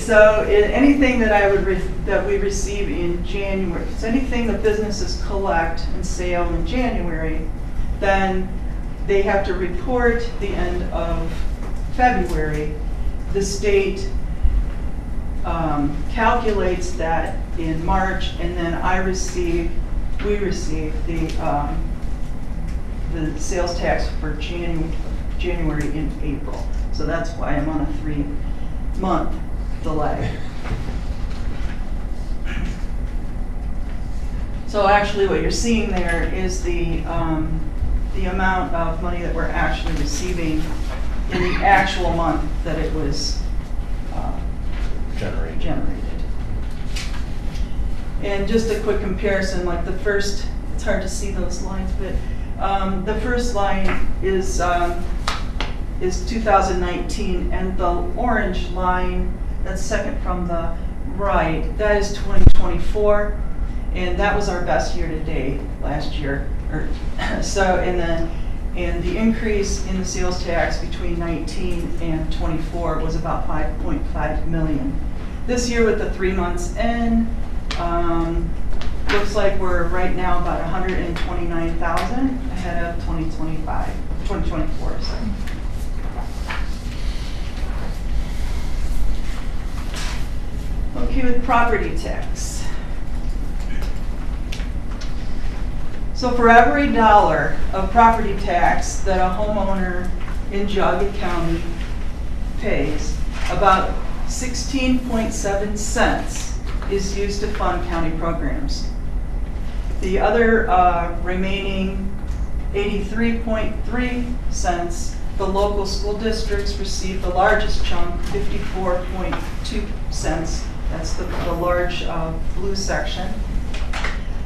So anything that we receive in January, so anything that businesses collect and sale in January, then they have to report the end of February. The state calculates that in March, and then we receive the sales tax for January in April. So that's why I'm on a 3-month delay. So actually what you're seeing there is the amount of money that we're actually receiving in the actual month that it was generated. And just a quick comparison, like the first, it's hard to see those lines, but the first line is 2019, and the orange line, that's second from the right, that is 2024, and that was our best year to date last year. And the increase in the sales tax between 19 and 24 was about 5.5 million. This year with the 3 months in, looks like we're right now about 129,000 ahead of 2024. Sorry. Okay, with property tax. So for every dollar of property tax that a homeowner in Geauga County pays, about 16.7 cents is used to fund county programs. The other remaining 83.3 cents, the local school districts receive the largest chunk, 54.2 cents. That's the large blue section.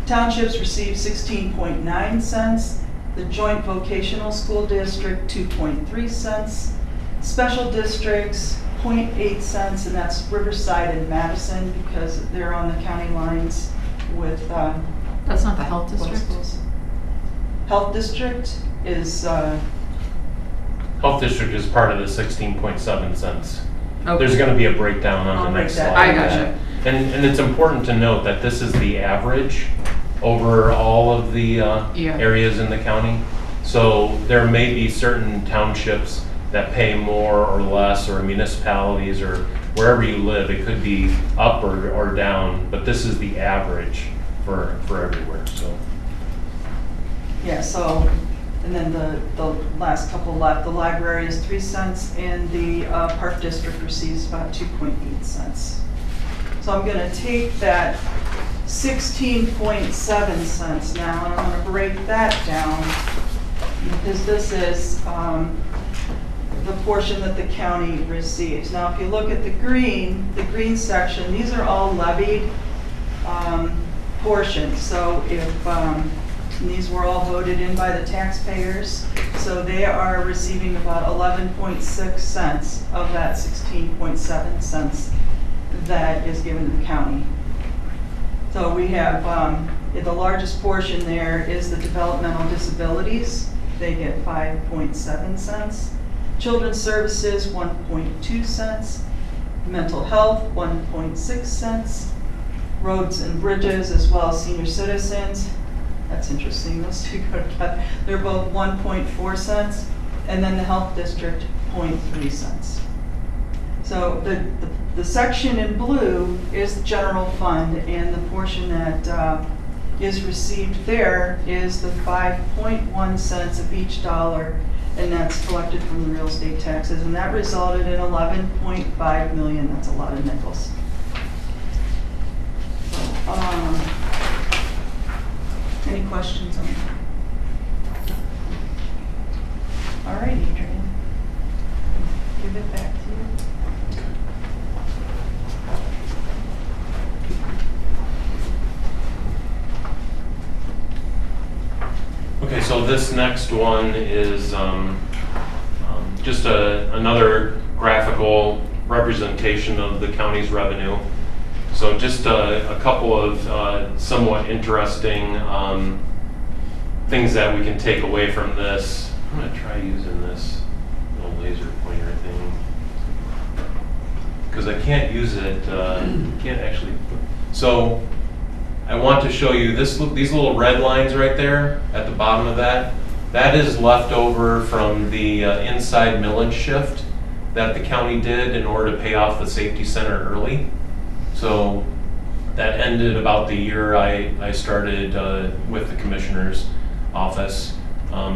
Townships receive 16.9 cents. The joint vocational school district, 2.3 cents. Special districts, 0.8 cents, and that's Riverside and Madison because they're on the county lines with. That's not the health district? Health district is. Health district is part of the 16.7 cents. Okay. There's going to be a breakdown on the next slide. I gotcha. And it's important to note that this is the average over all of the areas in the county. So there may be certain townships that pay more or less, or municipalities, or wherever you live, it could be up or down, but this is the average for everywhere. So. Yeah, so, and then the last couple left, the library is 3 cents, and the Park District receives about 2.8 cents. So I'm gonna take that 16.7 cents now, and I'm gonna break that down, because this is the portion that the county receives. Now, if you look at the green section, these are all levied portions. So if these were all voted in by the taxpayers, so they are receiving about 11.6 cents of that 16.7 cents that is given to the county. So we have, the largest portion there is the developmental disabilities. They get 5.7 cents. Children's services, 1.2 cents. Mental health, 1.6 cents. Roads and bridges, as well as senior citizens. That's interesting, those two go together. They're both 1.4 cents. And then the health district, 0.3 cents. So the section in blue is the general fund, and the portion that is received there is the 5.1 cents of each dollar, and that's collected from the real estate taxes, and that resulted in 11.5 million. That's a lot of nickels. Any questions on that? All right, Adrian. Give it back to you. Okay, so this next one is just another graphical representation of the county's revenue. So just a couple of somewhat interesting things that we can take away from this. I'm going to try using this little laser pointer thing because I can't use it, can't actually. So I want to show you these little red lines right there at the bottom of that. That is left over from the inside millage shift that the county did in order to pay off the safety center early. So that ended about the year I started with the commissioner's office.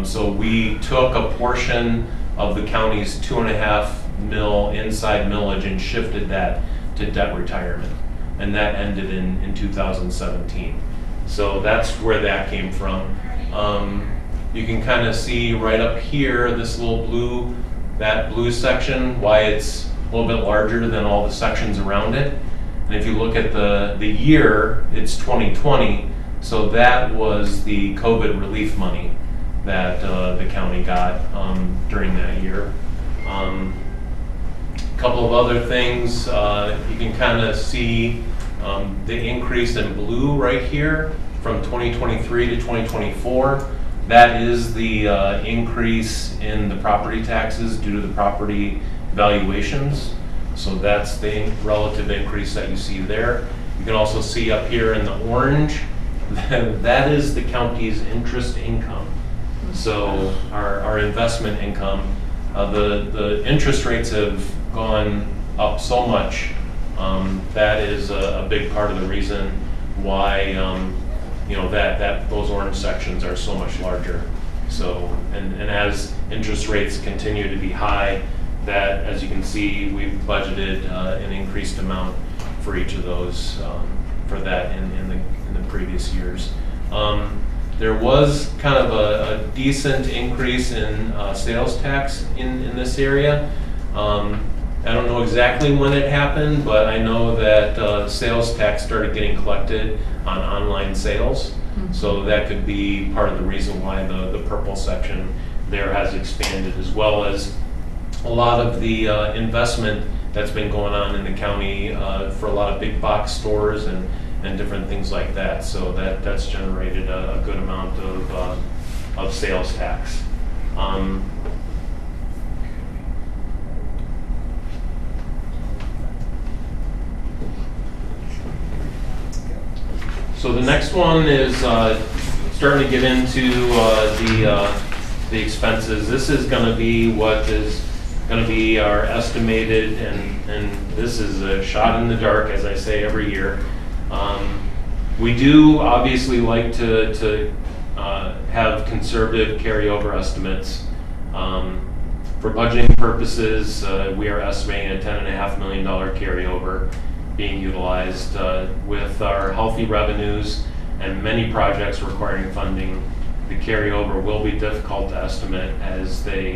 So we took a portion of the county's 2.5 mil inside millage and shifted that to debt retirement. And that ended in 2017. So that's where that came from. You can kind of see right up here, this little blue, that blue section, why it's a little bit larger than all the sections around it. And if you look at the year, it's 2020. So that was the COVID relief money that the county got during that year. Couple of other things, you can kind of see the increase in blue right here from 2023 to 2024. That is the increase in the property taxes due to the property valuations. So that's the relative increase that you see there. You can also see up here in the orange, that is the county's interest income. So our investment income, the interest rates have gone up so much. That is a big part of the reason why that those orange sections are so much larger. So and as interest rates continue to be high, that as you can see, we've budgeted an increased amount for each of those for that in the previous years. There was kind of a decent increase in sales tax in this area. I don't know exactly when it happened, but I know that sales tax started getting collected on online sales. Mm-hmm. So that could be part of the reason why the purple section there has expanded, as well as a lot of the investment that's been going on in the county for a lot of big box stores and different things like that. So that's generated a good amount of sales tax. So the next one is starting to get into the expenses. This is going to be what is going to be our estimated, and this is a shot in the dark, as I say every year. We do obviously like to have conservative carryover estimates. For budgeting purposes, we are estimating a $10.5 million carryover being utilized with our healthy revenues and many projects requiring funding. The carryover will be difficult to estimate as they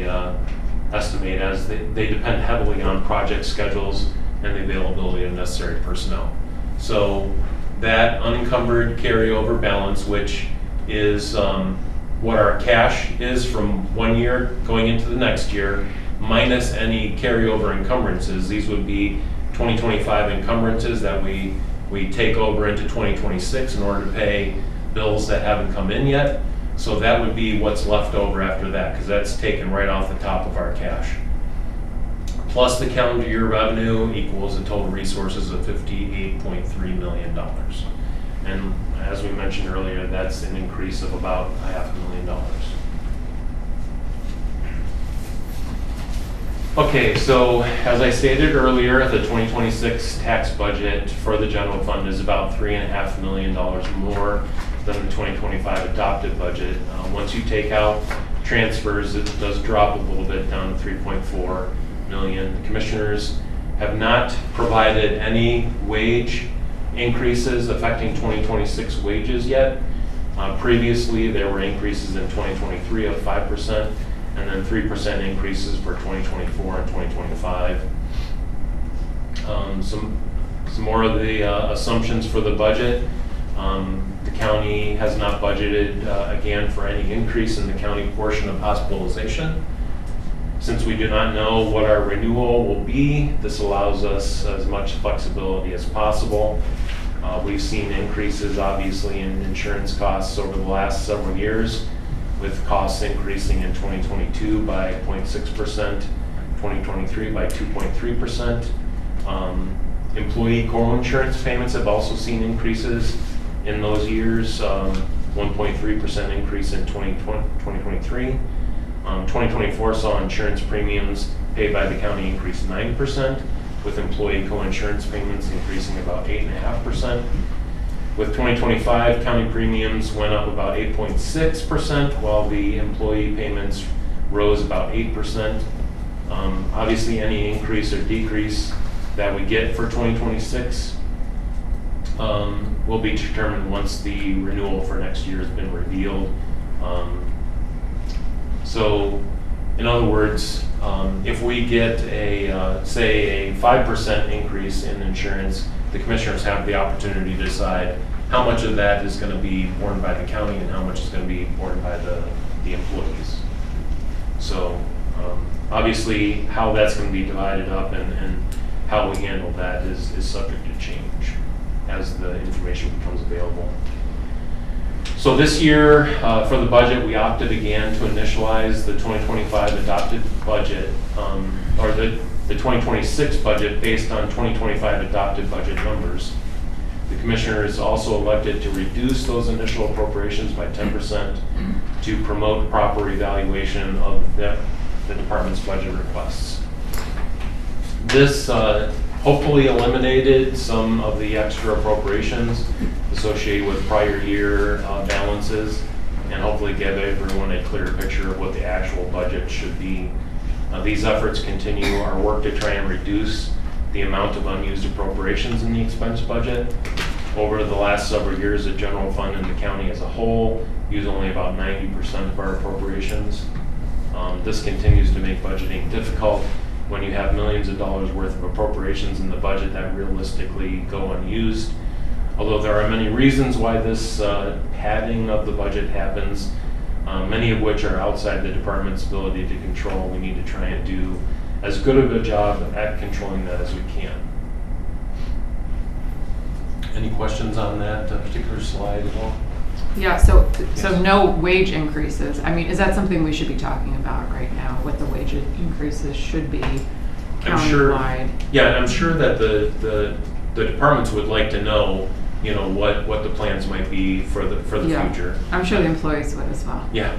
depend heavily on project schedules and the availability of necessary personnel. So that unencumbered carryover balance, which is what our cash is from one year going into the next year, minus any carryover encumbrances, these would be 2025 encumbrances that we take over into 2026 in order to pay bills that haven't come in yet. So that would be what's left over after that, because that's taken right off the top of our cash. Plus the calendar year revenue equals the total resources of $58.3 million. And as we mentioned earlier, that's an increase of about $500,000. Okay, so as I stated earlier, the 2026 tax budget for the general fund is about $3.5 million more than the 2025 adopted budget. Once you take out transfers, it does drop a little bit down to 3.4 million. The commissioners have not provided any wage increases affecting 2026 wages yet. Previously, there were increases in 2023 of 5%, and then 3% increases for 2024 and 2025. Some more of the assumptions for the budget. The county has not budgeted again for any increase in the county portion of hospitalization. Since we do not know what our renewal will be, this allows us as much flexibility as possible. We've seen increases obviously in insurance costs over the last several years, with costs increasing in 2022 by 0.6%, 2023 by 2.3%. Employee co-insurance payments have also seen increases in those years, 1.3% increase in 2023. 2024 saw insurance premiums paid by the county increase 9%, with employee co-insurance payments increasing about 8.5%. With 2025, county premiums went up about 8.6%, while the employee payments rose about 8%. Obviously, any increase or decrease that we get for 2026 will be determined once the renewal for next year has been revealed. So, in other words, if we get say a 5% increase in insurance, the commissioners have the opportunity to decide how much of that is going to be borne by the county and how much is going to be borne by the employees. So obviously how that's going to be divided up and how we handle that is subject to change as the information becomes available. So this year, for the budget, we opted again to initialize the 2025 adopted budget, or the 2026 budget based on 2025 adopted budget numbers. The commissioners also elected to reduce those initial appropriations by 10% to promote proper evaluation of the department's budget requests. This hopefully eliminated some of the extra appropriations associated with prior year balances, and hopefully give everyone a clear picture of what the actual budget should be. These efforts continue our work to try and reduce the amount of unused appropriations in the expense budget. Over the last several years, the general fund and the county as a whole use only about 90% of our appropriations. This continues to make budgeting difficult when you have millions of dollars worth of appropriations in the budget that realistically go unused. Although there are many reasons why this padding of the budget happens, many of which are outside the department's ability to control, we need to try and do as good of a job at controlling that as we can. Any questions on that particular slide at all? Yeah, so no wage increases. I mean, is that something we should be talking about right now, what the wage increases should be countywide? I'm sure that the departments would like to know, you know, what the plans might be for the future. I'm sure the employees would as well. Yeah.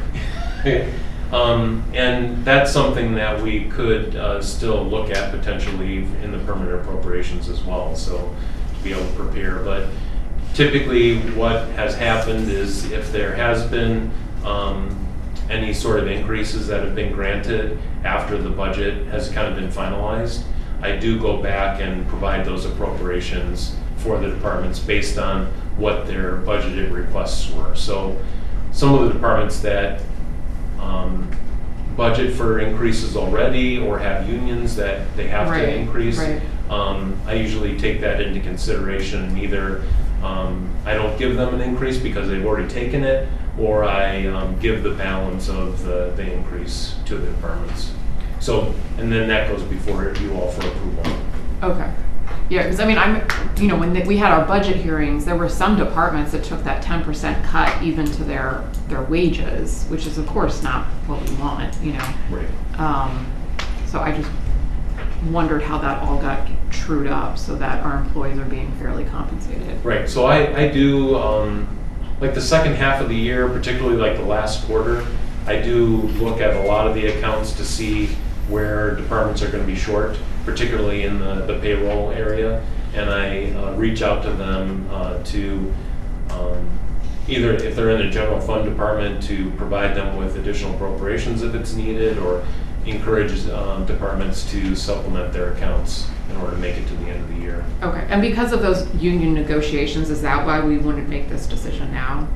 And that's something that we could still look at potentially in the permanent appropriations as well, so to be able to prepare. But typically what has happened is if there has been any sort of increases that have been granted after the budget has kind of been finalized, I do go back and provide those appropriations for the departments based on what their budgeted requests were. So some of the departments that budget for increases already or have unions that they have to increase, I usually take that into consideration, and either I don't give them an increase because they've already taken it, or I give the balance of the increase to the departments. So, and then that goes before you all for approval. Okay. Yeah, because I mean, when we had our budget hearings, there were some departments that took that 10% cut even to their wages, which is of course not what we want, Right. So I just wondered how that all got trued up so that our employees are being fairly compensated. Right, so I do, like the second half of the year, particularly like the last quarter, I do look at a lot of the accounts to see where departments are going to be short, particularly in the payroll area, and I reach out to them to either, if they're in the general fund department, to provide them with additional appropriations if it's needed, or encourage departments to supplement their accounts in order to make it to the end of the year. Okay, and because of those union negotiations, is that why we wouldn't make this decision now?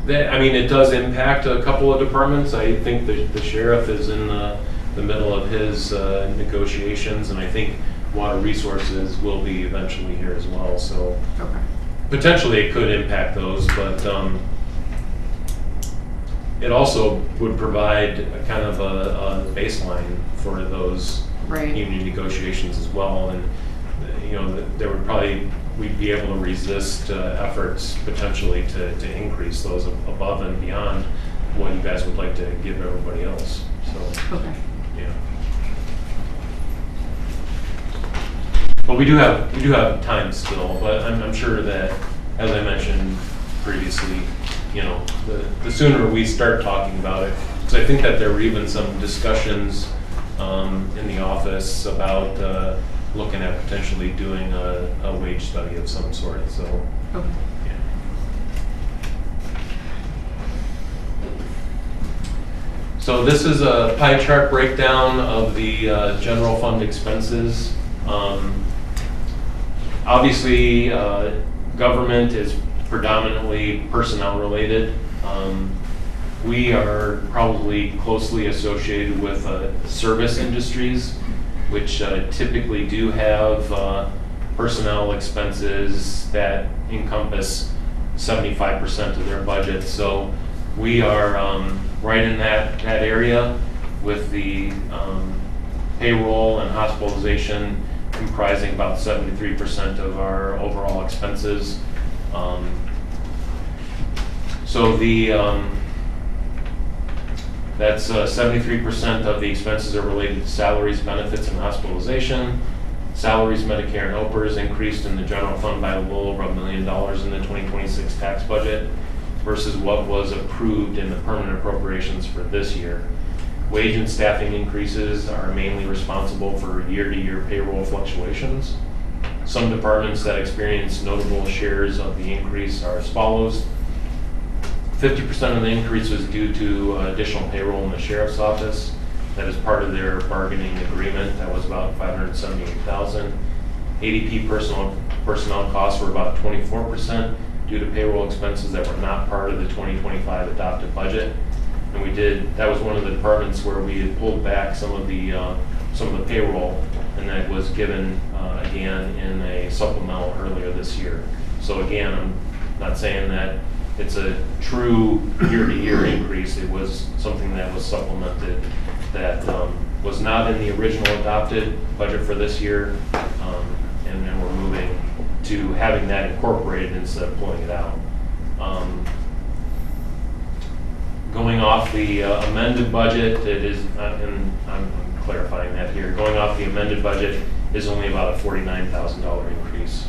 It does impact a couple of departments. I think the sheriff is in the middle of his negotiations, and I think water resources will be eventually here as well. So Okay. potentially it could impact those, but it also would provide a kind of a baseline for those Right. union negotiations as well. And there would probably, we'd be able to resist efforts potentially to increase those above and beyond what you guys would like to give everybody else. So, Okay. yeah. But we do have time still, but I'm sure that, as I mentioned previously, the sooner we start talking about it, because I think that there were even some discussions in the office about looking at potentially doing a wage study of some sort, so. Okay. Yeah. So this is a pie chart breakdown of the general fund expenses. Obviously, government is predominantly personnel related. We are probably closely associated with service industries, which typically do have personnel expenses that encompass 75% of their budget. So we are right in that area, with the payroll and hospitalization comprising about 73% of our overall expenses. So that's 73% of the expenses are related to salaries, benefits, and hospitalization. Salaries, Medicare, and OPERS increased in the general fund by a little over $1 million in the 2026 tax budget versus what was approved in the permanent appropriations for this year. Wage and staffing increases are mainly responsible for year-to-year payroll fluctuations. Some departments that experience notable shares of the increase are as follows. 50% of the increase was due to additional payroll in the sheriff's office. That is part of their bargaining agreement. That was about $578,000. ADP personnel costs were about 24% due to payroll expenses that were not part of the 2025 adopted budget. And that was one of the departments where we had pulled back some of the payroll, and that was given again in a supplemental earlier this year. So again, I'm not saying that it's a true year-to-year increase. It was something that was supplemented that was not in the original adopted budget for this year, and then we're moving to having that incorporated instead of pulling it out. Going off the amended budget, it is, and I'm clarifying that here, going off the amended budget is only about a $49,000 increase.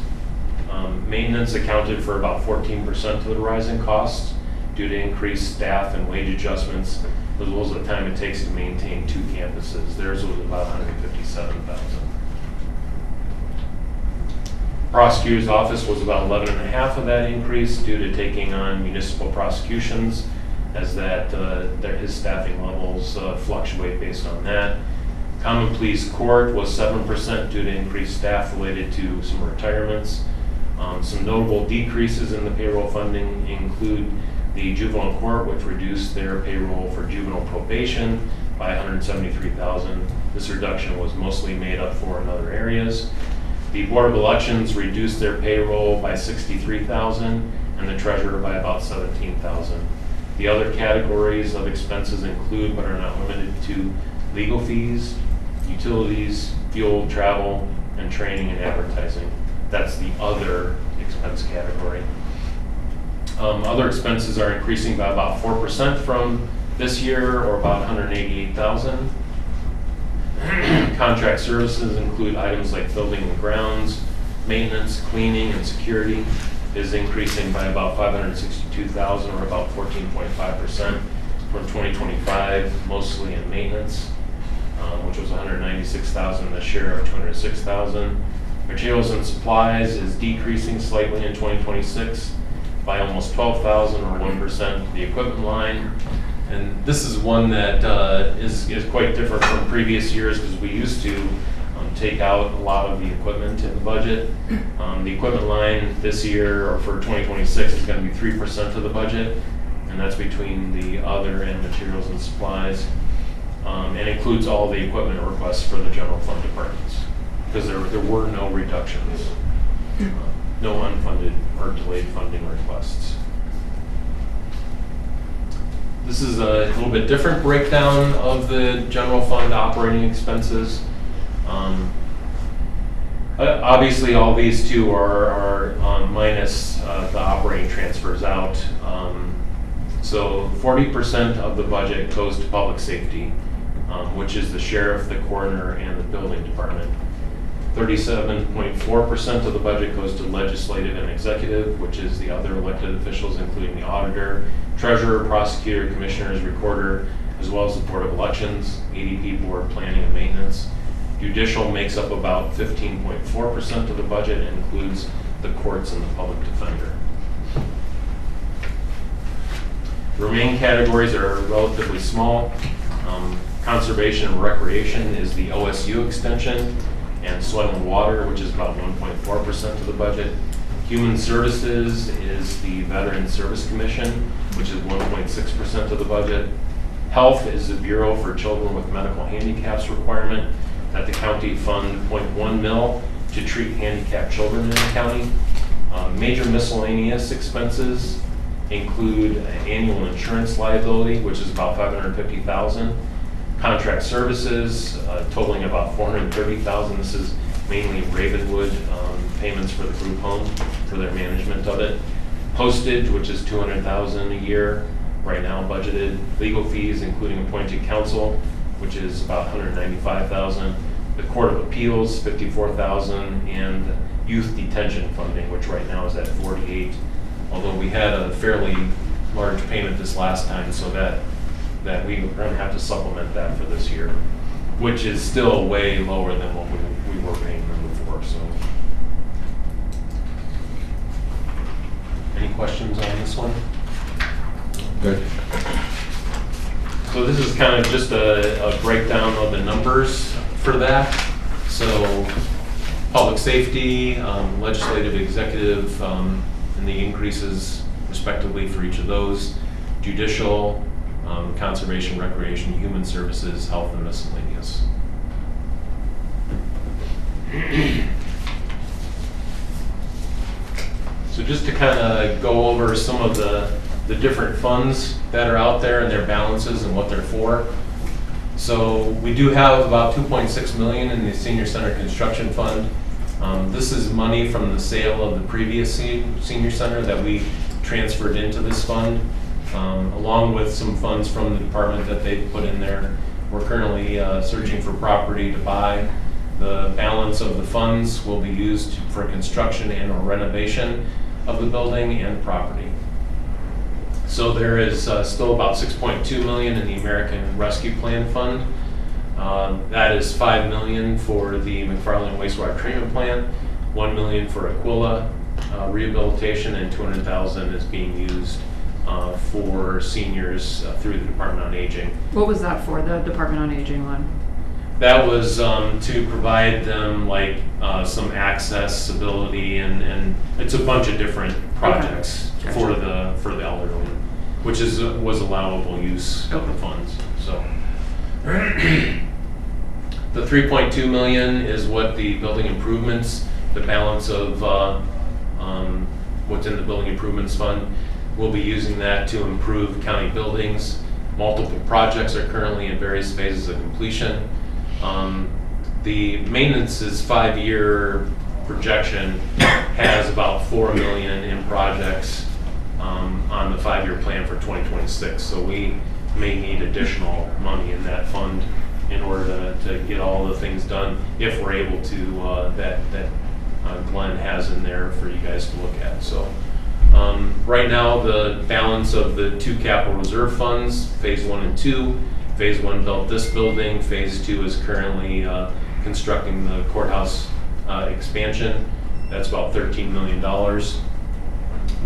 Maintenance accounted for about 14% of the rising costs due to increased staff and wage adjustments, as well as the time it takes to maintain 2 campuses. Theirs was about $157,000. Prosecutor's office was about 11.5 of that increase due to taking on municipal prosecutions, as his staffing levels fluctuate based on that. Common Pleas Court was 7% due to increased staff related to some retirements. Some notable decreases in the payroll funding include the juvenile court, which reduced their payroll for juvenile probation by $173,000. This reduction was mostly made up for in other areas. The Board of Elections reduced their payroll by $63,000 and the treasurer by about $17,000. The other categories of expenses include, but are not limited to, legal fees, utilities, fuel, travel, and training and advertising. That's the other expense category. Other expenses are increasing by about 4% from this year, or about 188,000. Contract services include items like building and grounds, maintenance, cleaning, and security is increasing by about 562,000, or about 14.5% from 2025, mostly in maintenance, which was 196,000 this year, of 206,000. Materials and supplies is decreasing slightly in 2026 by almost 12,000, or 1%. The equipment line, and this is one that is quite different from previous years, because we used to take out a lot of the equipment in the budget. The equipment line this year, or for 2026, is going to be 3% of the budget, and that's between the other and materials and supplies, and includes all the equipment requests for the general fund departments, because there were no reductions, no unfunded or delayed funding requests. This is a little bit different breakdown of the general fund operating expenses. Obviously, all these two are minus the operating transfers out. So 40% of the budget goes to public safety, which is the sheriff, the coroner, and the building department. 37.4% of the budget goes to legislative and executive, which is the other elected officials, including the auditor, treasurer, prosecutor, commissioners, recorder, as well as the Board of Elections, ADP board, planning and maintenance. Judicial makes up about 15.4% of the budget and includes the courts and the public defender. The remaining categories are relatively small. Conservation and recreation is the OSU extension, and soil and water, which is about 1.4% of the budget. Human services is the Veteran Service Commission, which is 1.6% of the budget. Health is the Bureau for Children with Medical Handicaps requirement that the county fund 0.1 mil to treat handicapped children in the county. Major miscellaneous expenses include annual insurance liability, which is about $550,000. Contract services totaling about $430,000. This is mainly Ravenwood payments for the group home for their management of it. Postage, which is $200,000 a year right now budgeted. Legal fees, including appointed counsel, which is about $195,000. The Court of Appeals, $54,000, and youth detention funding, which right now is at $48,000. Although we had a fairly large payment this last time, so that we're going to have to supplement that for this year, which is still way lower than what we were paying them before. So, any questions on this one? Good. So this is kind of just a breakdown of the numbers for that. So public safety, legislative, executive, and the increases respectively for each of those. Judicial, conservation, recreation, human services, health, and miscellaneous. So just to kind of go over some of the different funds that are out there and their balances and what they're for. So we do have about $2.6 million in the Senior Center Construction Fund. This is money from the sale of the previous senior center that we transferred into this fund, along with some funds from the department that they've put in there. We're currently searching for property to buy. The balance of the funds will be used for construction and or renovation of the building and property. So there is still about $6.2 million in the American Rescue Plan Fund. That is $5 million for the McFarland Wastewater Treatment Plant, $1 million for Aquila rehabilitation, and $200,000 is being used for seniors through the Department on Aging. What was that for, the Department on Aging one? That was to provide them like some accessibility, and it's a bunch of different projects for the elderly, which was allowable use of the funds. So the $3.2 million is what the building improvements, the balance of what's in the building improvements fund. We'll be using that to improve county buildings. Multiple projects are currently in various phases of completion. the maintenance's 5-year projection has about $4 million in projects on the 5-year plan for 2026. So we may need additional money in that fund in order to get all the things done, if we're able to, that Glenn has in there for you guys to look at. So right now, the balance of the 2 capital reserve funds, phase 1 and 2, phase 1 built this building, phase 2 is currently constructing the courthouse expansion. That's about $13 million.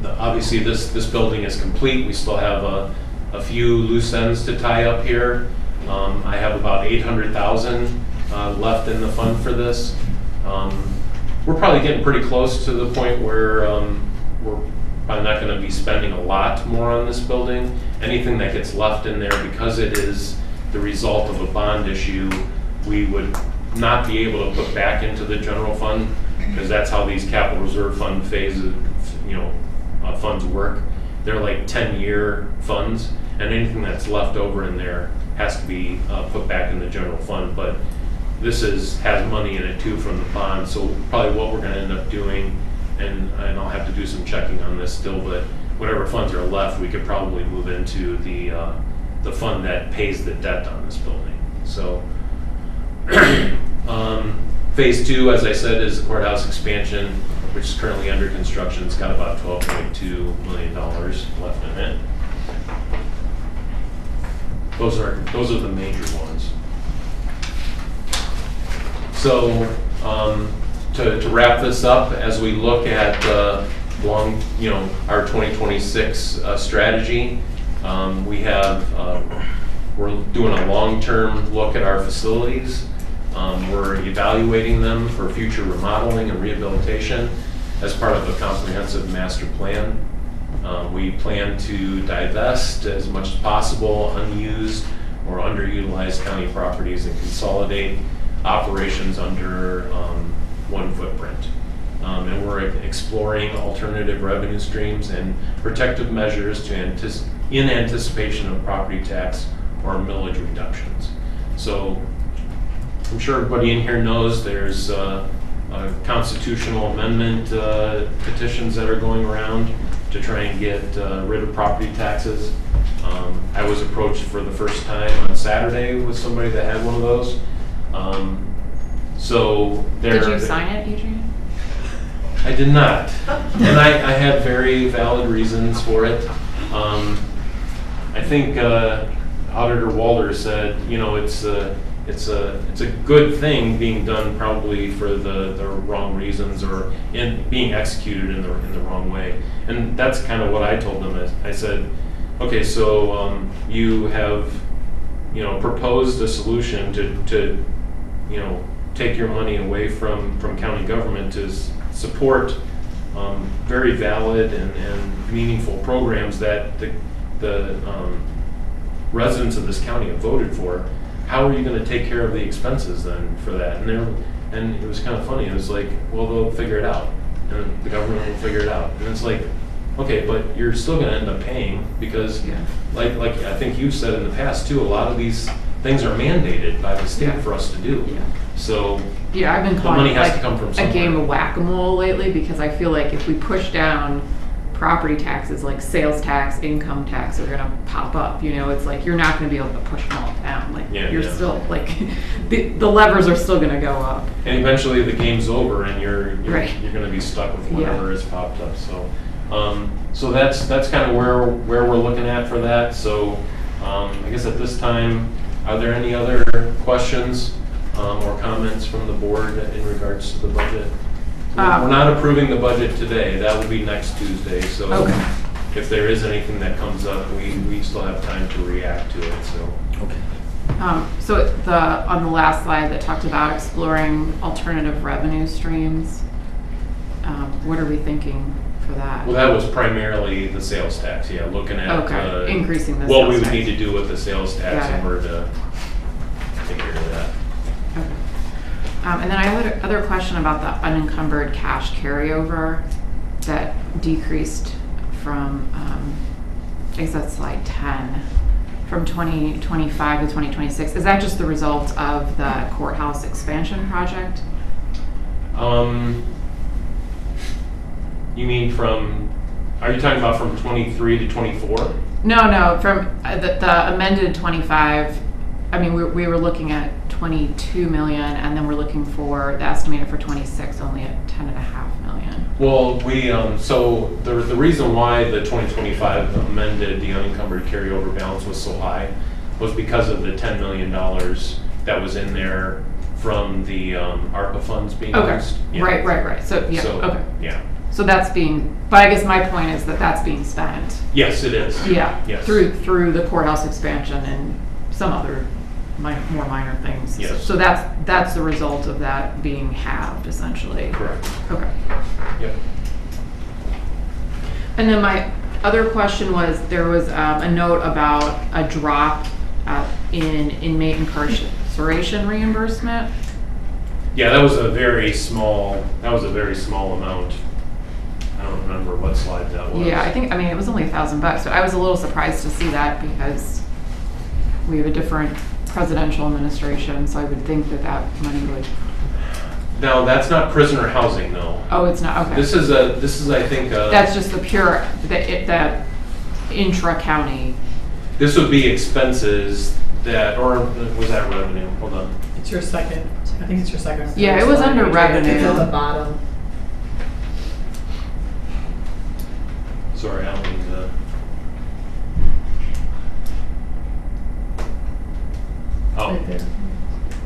Obviously, this building is complete. We still have a few loose ends to tie up here. I have about $800,000 left in the fund for this. We're probably getting pretty close to the point where we're probably not going to be spending a lot more on this building. Anything that gets left in there, because it is the result of a bond issue, we would not be able to put back into the general fund, because that's how these capital reserve fund phases, funds work. They're like 10-year funds, and anything that's left over in there has to be put back in the general fund. But this has money in it too from the bond, so probably what we're going to end up doing, and I'll have to do some checking on this still, but whatever funds are left, we could probably move into the fund that pays the debt on this building. So phase 2, as I said, is the courthouse expansion, which is currently under construction. It's got about $12.2 million left in it. Those are the major ones. So to wrap this up, as we look at our 2026 strategy, we're doing a long-term look at our facilities. We're evaluating them for future remodeling and rehabilitation as part of a comprehensive master plan. We plan to divest as much as possible unused or underutilized county properties and consolidate operations under one footprint. And we're exploring alternative revenue streams and protective measures in anticipation of property tax or millage reductions. So I'm sure everybody in here knows there's constitutional amendment petitions that are going around to try and get rid of property taxes. I was approached for the first time on Saturday with somebody that had one of those. Did you sign it, Adrian? I did not, and I had very valid reasons for it. I think Auditor Walter said, it's a good thing being done probably for the wrong reasons or being executed in the wrong way. And that's kind of what I told them. I said, okay, so you have proposed a solution to take your money away from county government to support very valid and meaningful programs that the residents of this county have voted for. How are you going to take care of the expenses then for that? And it was kind of funny. It was like, well, they'll figure it out, and the government will figure it out. And it's like, okay, but you're still going to end up paying because, like I think you've said in the past too, a lot of these things are mandated by the state for us to do. Yeah. So I've been the calling money it has to come from somewhere. a game of whack-a-mole lately, because I feel like if we push down property taxes, like sales tax, income tax, are gonna pop up. It's like you're not gonna be able to push them all down. Like you're still like the levers are still gonna go up. And eventually the game's over, and you're Right. gonna be stuck with whatever has popped up. So that's kind of where we're looking at for that. So I guess at this time, are there any other questions or comments from the board in regards to the budget? We're not approving the budget today. That will be next Tuesday. So if there is anything that comes up, we still have time to react to it. So on the last slide that talked about exploring alternative revenue streams, what are we thinking for that? Well, that was primarily the sales tax. Yeah, looking at increasing the what sales we would tax. need to do with the sales tax in order to take care of that. Okay. And then I had another question about the unencumbered cash carryover that decreased from, I guess that's slide 10, from 2025 to 2026, is that just the result of the courthouse expansion project? You mean are you talking about from 23 to 24? No, from the amended 25, I mean, we were looking at 22 million, and then we're looking for the estimated for 26 only at 10.5 million. Well, so the reason why the 2025 amended the unencumbered carryover balance was so high was because of the $10 million that was in there from the ARPA funds being used. Yeah. Right. So, yeah, okay. Yeah. So that's but I guess my point is that that's being spent. Yes, it is. Yeah. Yes. Through the courthouse expansion and some other more minor things. Yes. So that's the result of that being halved, essentially. Correct. Okay. Yep. And then my other question was, there was a note about a drop in inmate incarceration reimbursement. Yeah, that was a very small amount. I don't remember what slide that was. Yeah, I mean, it was only $1,000, but I was a little surprised to see that because we have a different presidential administration, so I would think that money would. Now, that's not prisoner housing, though. Oh, it's not, okay. This is I think that's just the pure, that intra-county. This would be expenses or was that revenue? Hold on. It's your second, I think it's your second. Yeah, it was under revenue. It's on the bottom. Sorry, I don't mean to. Oh. Right there.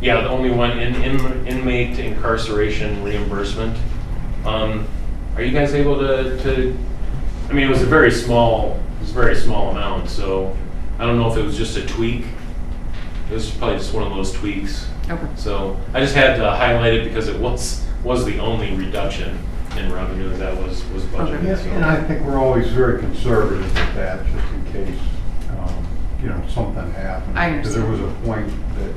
Yeah, the only one inmate incarceration reimbursement. Are you guys able to? I mean, it was a very small amount, so I don't know if it was just a tweak. It was probably just one of those tweaks. Okay. So I just had to highlight it because it was the only reduction in revenue that was budgeted. Okay. Yes, and I think we're always very conservative with that, just in case, something happens. I Because there was understand. a point that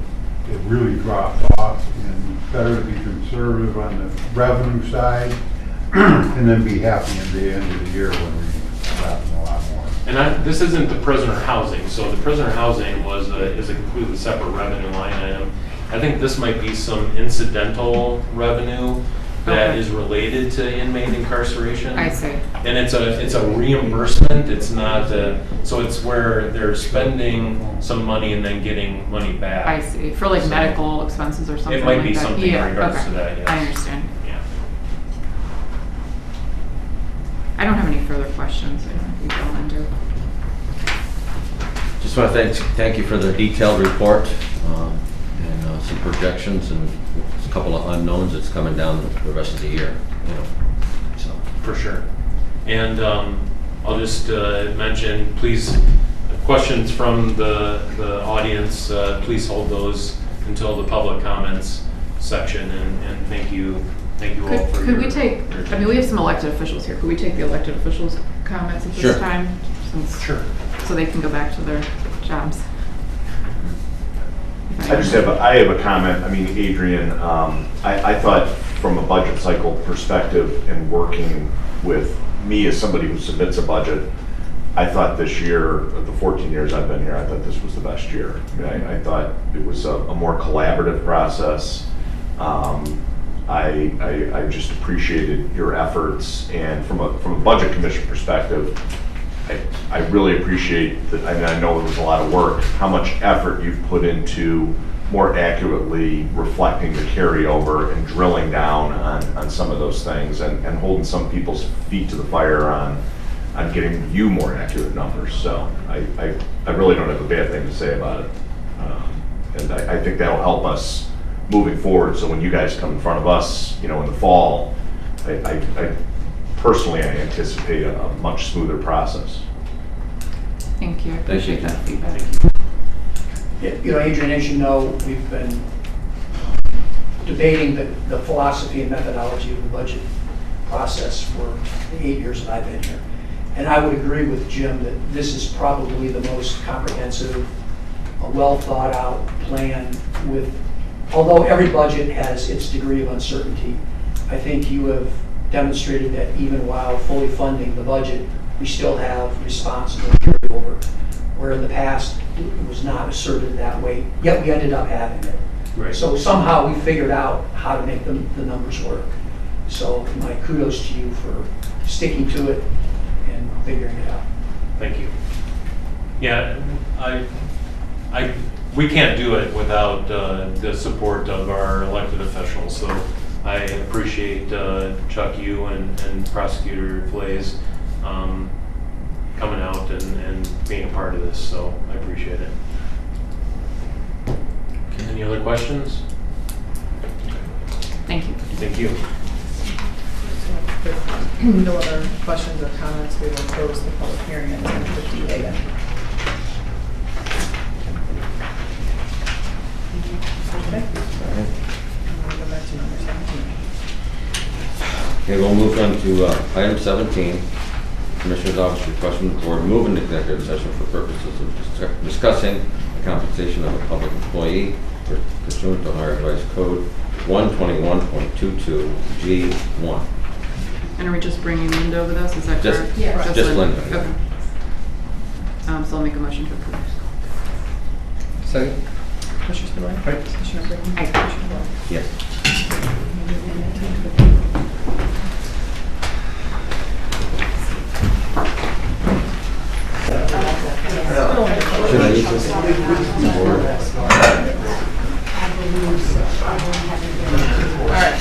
it really dropped off, and better to be conservative on the revenue side, and then be happy at the end of the year when we've gotten a lot more. And this isn't the prisoner housing, so the prisoner housing is a completely separate revenue line item. I think this might be some incidental revenue that Okay. is related to inmate incarceration. I see. And it's a reimbursement, it's not, so it's where they're spending some money and then getting money back. I see. For like So- medical expenses or something It might like be that. something in Yeah, regards okay. to that, yes. I understand. Yeah. I don't have any further questions. I don't know if you go into. Just want to thank you for the detailed report and some projections and a couple of unknowns that's coming down the rest of the year. So. For sure. And I'll just mention, please, questions from the audience, please hold those until the public comments section, and thank you all for Could we take, I mean, we have some elected officials here. Could we take the elected officials' comments at Sure. this time? Sure. So they can go back to their jobs. I have a comment. I mean, Adrian, I thought from a budget cycle perspective and working with me as somebody who submits a budget, I thought this year, the 14 years I've been here, I thought this was the best year. I mean, I thought it was a more collaborative process. I just appreciated your efforts, and from a budget commission perspective, I really appreciate that. I mean, I know it was a lot of work, how much effort you've put into more accurately reflecting the carryover and drilling down on some of those things, and holding some people's feet to the fire on getting you more accurate numbers. So I really don't have a bad thing to say about it. And I think that'll help us moving forward. So when you guys come in front of us, in the fall, I personally anticipate a much smoother process. Thank you. I appreciate that feedback. Adrian, as you know, we've been debating the philosophy and methodology of the budget process for the 8 years that I've been here. And I would agree with Jim that this is probably the most comprehensive, well thought out plan although every budget has its degree of uncertainty, I think you have demonstrated that even while fully funding the budget, we still have responsible carryover, where in the past, it was not asserted that way, yet we ended up having it. Right. So somehow we figured out how to make the numbers work. So my kudos to you for sticking to it and figuring it out. Thank you. Yeah, we can't do it without the support of our elected officials, so I appreciate Chuck, you and Prosecutor Flays coming out and being a part of this, so I appreciate it. Any other questions? Thank you. Thank you. No other questions or comments, we will close the public hearing at 10:50 a.m. Okay. We'll go back to number 17. Okay, we'll move on to item 17. Commissioner's Office requesting the board move into executive session for purposes of discussing the compensation of a public employee pursuant to Ohio Revised Code 121.22 G1. And are we just bringing Linda over this? Is that Just- correct? yeah. Just Linda. Okay. So I'll make a motion to approve. Second. Commissioner Spudler? Aye. Commissioner Brinkley? Aye. Commissioner DeWort? Yes. Should I use this? Or- All right.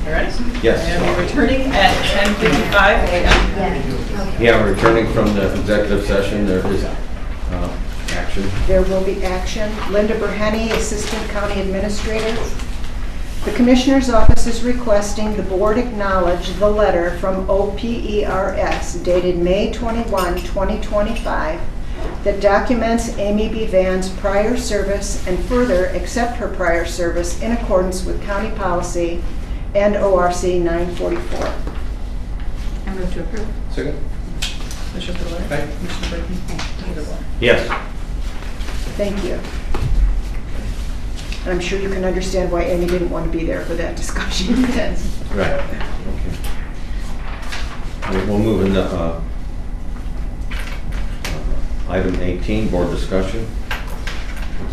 You ready? Yes. And we're returning at 10:55 a.m. Yeah, we're returning from the executive session. There is action. There will be action. Linda Berhenny, Assistant County Administrator. The Commissioner's Office is requesting the Board acknowledge the letter from OPERS dated May 21, 2025 that documents Amy B. Van's prior service and further accept her prior service in accordance with County Policy and ORC 944. I move to approve. Second. Commissioner Spudler? Aye. Commissioner Brinkley? Commissioner DeWort? Yes. Thank you. And I'm sure you can understand why Amy didn't want to be there for that discussion. Right. Okay. We'll move into item 18, board discussion.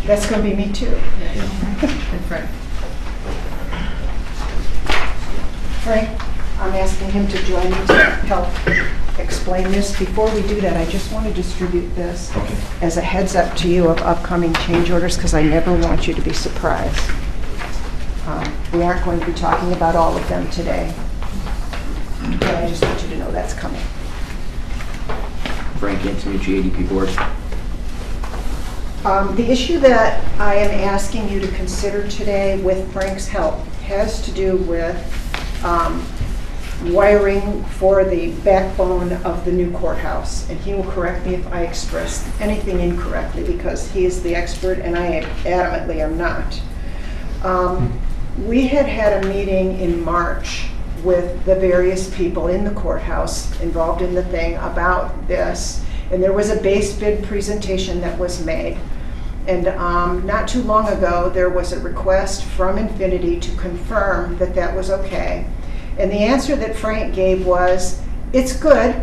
That's going to be me too. And Frank? Frank, I'm asking him to join me to help explain this. Before we do that, I just want to distribute this Okay. as a heads up to you of upcoming change orders because I never want you to be surprised. We aren't going to be talking about all of them today, but I just want you to know that's coming. Frank Antonucci, ADP Board. The issue that I am asking you to consider today with Frank's help has to do with wiring for the backbone of the new courthouse. And he will correct me if I express anything incorrectly because he is the expert and I adamantly am not. We had a meeting in March with the various people in the courthouse involved in the thing about this. And there was a base bid presentation that was made. And not too long ago, there was a request from Infinity to confirm that that was okay. And the answer that Frank gave was, it's good,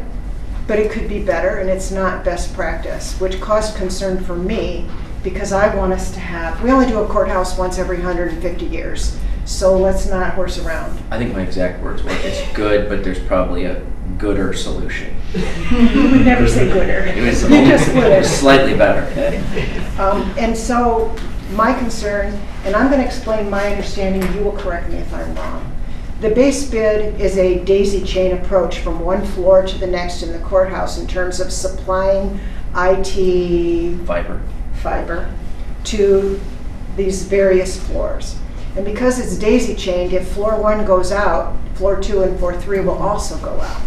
but it could be better, and it's not best practice, which caused concern for me because I want us to have, we only do a courthouse once every 150 years, so let's not horse around. I think my exact words were, it's good, but there's probably a gooder solution. You would never say gooder. It was You just would. slightly better. And so my concern, and I'm going to explain my understanding, you will correct me if I'm wrong. The base bid is a daisy chain approach from one floor to the next in the courthouse in terms of supplying IT fiber to these various floors. And because it's daisy chained, if floor 1 goes out, floor 2 and floor 3 will also go out.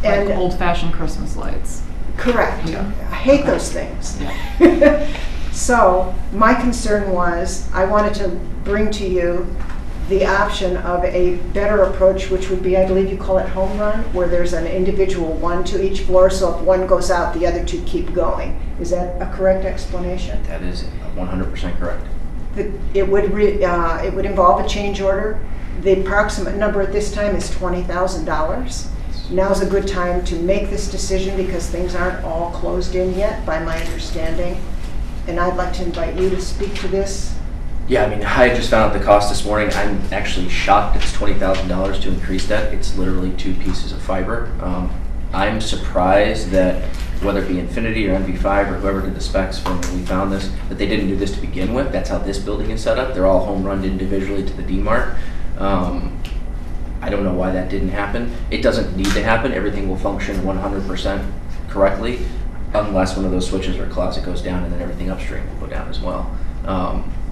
Like old-fashioned Christmas lights. Correct. Yeah. I hate those things. Yeah. So my concern was I wanted to bring to you the option of a better approach, which would be, I believe you call it home run, where there's an individual one to each floor, so if one goes out, the other two keep going. Is that a correct explanation? That is 100% correct. It would involve a change order. The approximate number at this time is $20,000. now's a good time to make this decision because things aren't all closed in yet, by my understanding. And I'd like to invite you to speak to this. Yeah, I mean, I just found out the cost this morning. I'm actually shocked it's $20,000 to increase that. It's literally 2 pieces of fiber. I'm surprised that whether it be Infinity or NV5 or whoever did the specs when we found this, that they didn't do this to begin with. That's how this building is set up. They're all home run individually to the DMARC. I don't know why that didn't happen. It doesn't need to happen. Everything will function 100% correctly unless one of those switches or closet goes down, and then everything upstream will go down as well.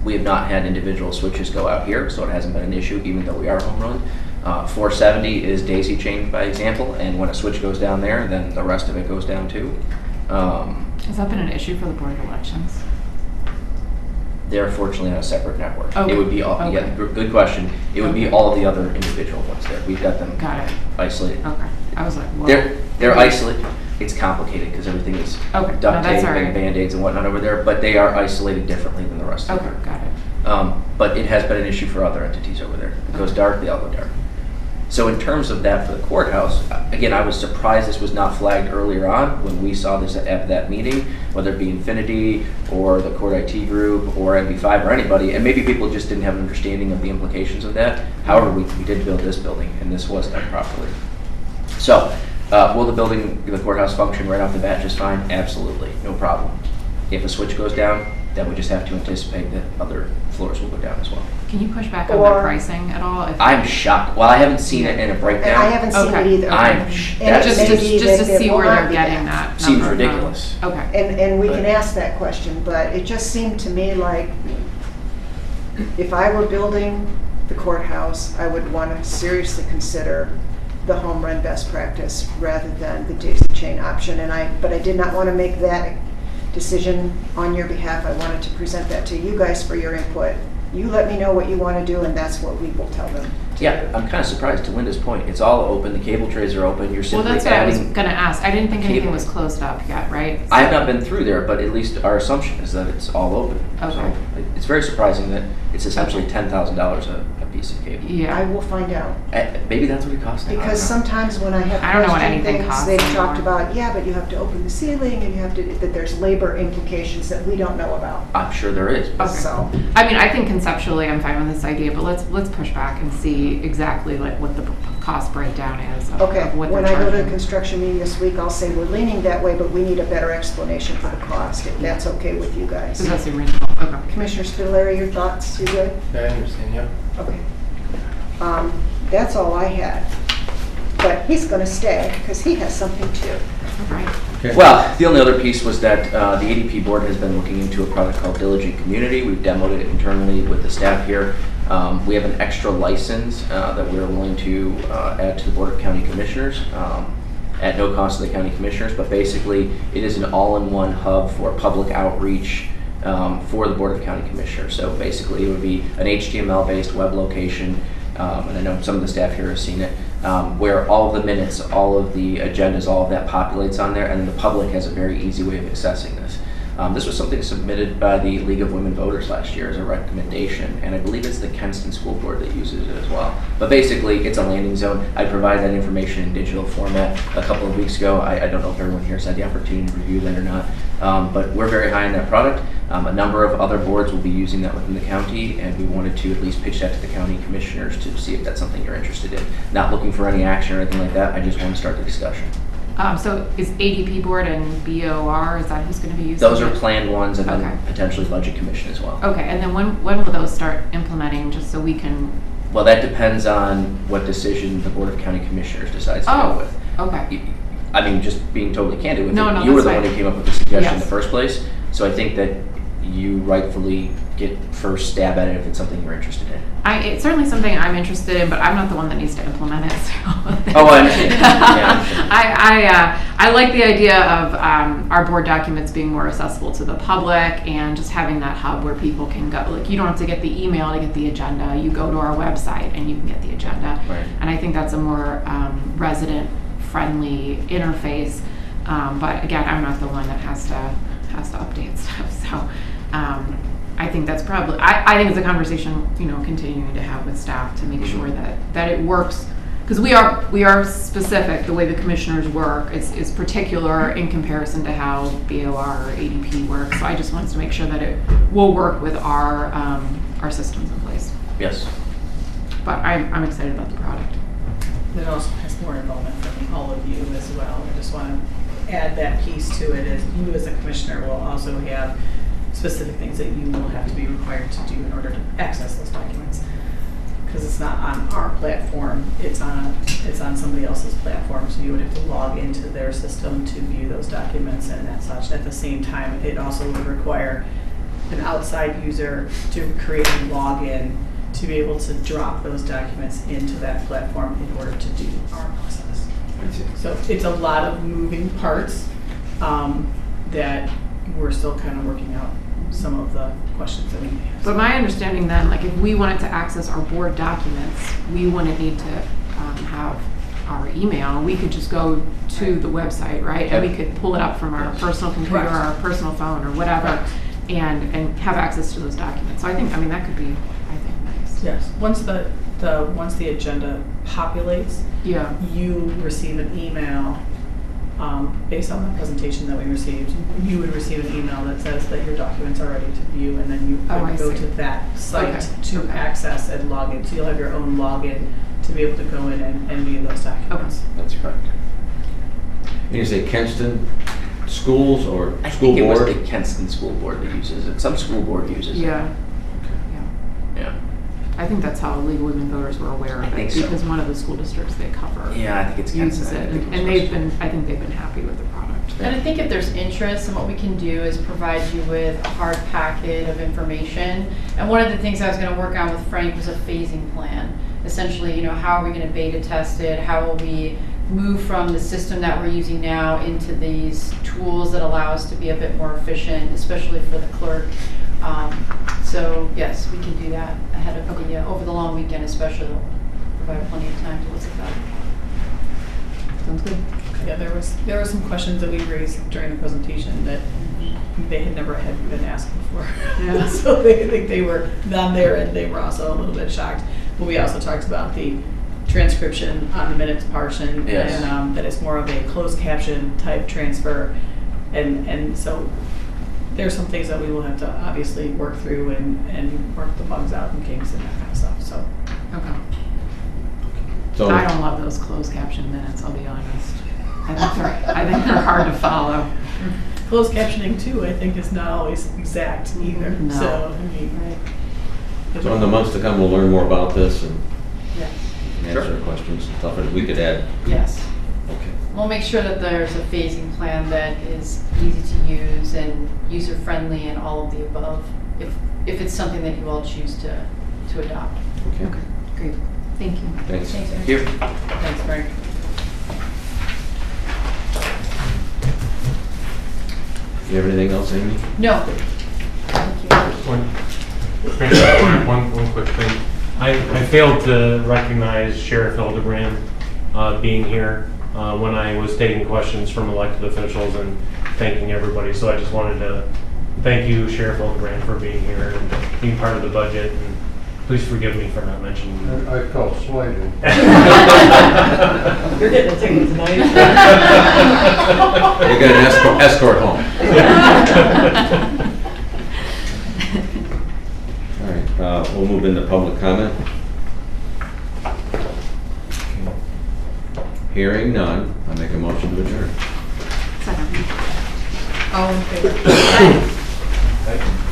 We have not had individual switches go out here, so it hasn't been an issue even though we are home run. 470 is daisy chained by example, and when a switch goes down there, then the rest of it goes down too. Has that been an issue for the Board of Elections? They're fortunately on a separate network. Okay. It would be all, yeah, good question. It would be all of the other individual ones there. We've got them isolated. Okay. I was like, whoa. They're isolated. It's complicated because everything is duct tape and Band-Aids and whatnot over there, but they are isolated differently than the rest of them. Okay, got it. But it has been an issue for other entities over there. It goes dark, they all go dark. So in terms of that for the courthouse, again, I was surprised this was not flagged earlier on when we saw this at that meeting, whether it be Infinity or the Court IT group or NV5 or anybody, and maybe people just didn't have an understanding of the implications of that. However, we did build this building, and this was done properly. So, will the courthouse function right off the bat just fine? Absolutely, no problem. If a switch goes down, then we just have to anticipate that other floors will go down as well. Can you push back on that pricing at all? I'm shocked. Well, I haven't seen it in a breakdown. And I haven't seen it either. Just to see where they're getting that. Seems ridiculous. Okay. And we can ask that question, but it just seemed to me like if I were building the courthouse, I would want to seriously consider the home run best practice rather than the daisy chain option. But I did not want to make that decision on your behalf. I wanted to present that to you guys for your input. You let me know what you want to do, and that's what we will tell them. Yeah, I'm kind of surprised. To Linda's point, it's all open. The cable trays are open. You're simply that's what I was going to ask. I didn't think anything was closed up yet, right? I have not been through there, but at least our assumption is that it's all open. Okay. So it's very surprising that it's essentially $10,000 a piece of cable. Yeah. I will find out. Maybe that's what it costs now. Because sometimes when I have I don't know what questioned anything things, costs they've anymore. talked about, yeah, but you have to open the ceiling and you have to, that there's labor implications that we don't know about. I'm sure there is. Okay. So, I mean, I think conceptually I'm fine with this idea, but let's push back and see exactly like what the cost breakdown is of, okay, of what when they're I go to the charging. construction meeting this week, I'll say we're leaning that way, but we need a better explanation for the cost, if that's okay with you guys. Does that seem reasonable? Okay. Commissioner Spitaleri, your thoughts? You good? I understand, yeah. Okay. That's all I had. But he's going to stay because he has something too. All right. Okay. Well, the only other piece was that the ADP board has been looking into a product called Diligent Community. We've demoed it internally with the staff here. We have an extra license that we're willing to add to the Board of County Commissioners at no cost to the county commissioners, but basically it is an all-in-one hub for public outreach for the Board of County Commissioners. So basically it would be an HTML-based web location, and I know some of the staff here have seen it, where all of the minutes, all of the agendas, all of that populates on there, and then the public has a very easy way of accessing this. This was something submitted by the League of Women Voters last year as a recommendation, and I believe it's the Kenston School Board that uses it as well. But basically, it's a landing zone. I provided that information in digital format a couple of weeks ago. I don't know if everyone here has had the opportunity to review that or not, but we're very high on that product. A number of other boards will be using that within the county, and we wanted to at least pitch that to the county commissioners to see if that's something you're interested in. Not looking for any action or anything like that. I just want to start the discussion. So is ADP board and BOR, is that who's going to be using Those are it? planned ones, and Okay. then potentially Budget Commission as well. Okay, and then when will those start implementing, just so we can? Well, that depends on what decision the Board of County Commissioners decides to go with. Okay. I mean, just being totally candid with No, you, no, you were that's the one fine. who came up with the suggestion in Yes. the first place, so I think that you rightfully get first stab at it if it's something you're interested in. It's certainly something I'm interested in, but I'm not the one that needs to implement it. So Oh, I understand. Yeah, I understand. I like the idea of our board documents being more accessible to the public and just having that hub where people can go. Like, you don't have to get the email to get the agenda. You go to our website and you can get the agenda. Right. And I think that's a more resident-friendly interface. But again, I'm not the one that has to update stuff. So. I think that's probably, I think it's a conversation, continuing to have with staff to make sure that it works because we are specific, the way the commissioners work is particular in comparison to how BOR or ADP works. So I just wanted to make sure that it will work with our systems in place. Yes. But I'm excited about the product. It also has more involvement from all of you as well. I just want to add that piece to it, is you as a commissioner will also have specific things that you will have to be required to do in order to access those documents. Because it's not on our platform, it's on somebody else's platform, so you would have to log into their system to view those documents and that such. At the same time, it also would require an outside user to create a login to be able to drop those documents into that platform in order to do our process. So it's a lot of moving parts that we're still kind of working out some of the questions that we may have. But my understanding then, like if we wanted to access our board documents, we wouldn't need to have our email. We could just go to the website, right? And we could pull it up from our personal computer or our personal phone or whatever and have access to those documents. So I think, that could be, nice. Yes, once the agenda populates, you receive an email based on the presentation that we received. You would receive an email that says that your documents are ready to view, and then you would go to that site to access and log in. So you'll have your own login to be able to go in and view those documents. That's correct. And you say Kenston schools or I school think board? it was the Kenston School Board that uses it. Some school board uses it. Yeah. I think that's how League of Women Voters were aware of it, because one of the school districts they cover Yeah, I think it's uses Kenston. it, and I think they've been happy with the product. And I think if there's interest, and what we can do is provide you with a hard packet of information. And one of the things I was going to work on with Frank was a phasing plan. Essentially, how are we going to beta test it? How will we move from the system that we're using now into these tools that allow us to be a bit more efficient, especially for the clerk. So yes, we can do that ahead of over the long weekend, especially. It'll provide plenty of time to look at that. Sounds good. Yeah, there were some questions that we raised during the presentation that they had never had been asked before. Yeah. So I think they were on there, and they were also a little bit shocked. But we also talked about the transcription on the minutes portion, and that it's more of a closed caption type transfer, and so there's some things that we will have to obviously work through and work the bugs out and kinks and that kind of stuff. So So I don't love those closed caption minutes, I'll be honest. I think they're hard to follow. Closed captioning too, I think, is not always exact either. No. So So in the months to come, we'll learn more about this and Yeah. answer questions and stuff that we could add. Yes. Okay. We'll make sure that there's a phasing plan that is easy to use and user-friendly and all of the above, if it's something that you all choose to adopt. Okay. Great. Thank you. Thanks. Thank you. Thanks, Frank. You have anything else, Amy? No. One quick thing. I failed to recognize Sheriff Hildebrand being here when I was taking questions from elected officials and thanking everybody. So I just wanted to thank you, Sheriff Hildebrand, for being here and being part of the budget. And please forgive me for not mentioning you. I felt slighted. You're getting a ticket tonight. You're going to escort home. All right, we'll move into public comment. Hearing none, I make a motion to adjourn. Second. All in favor?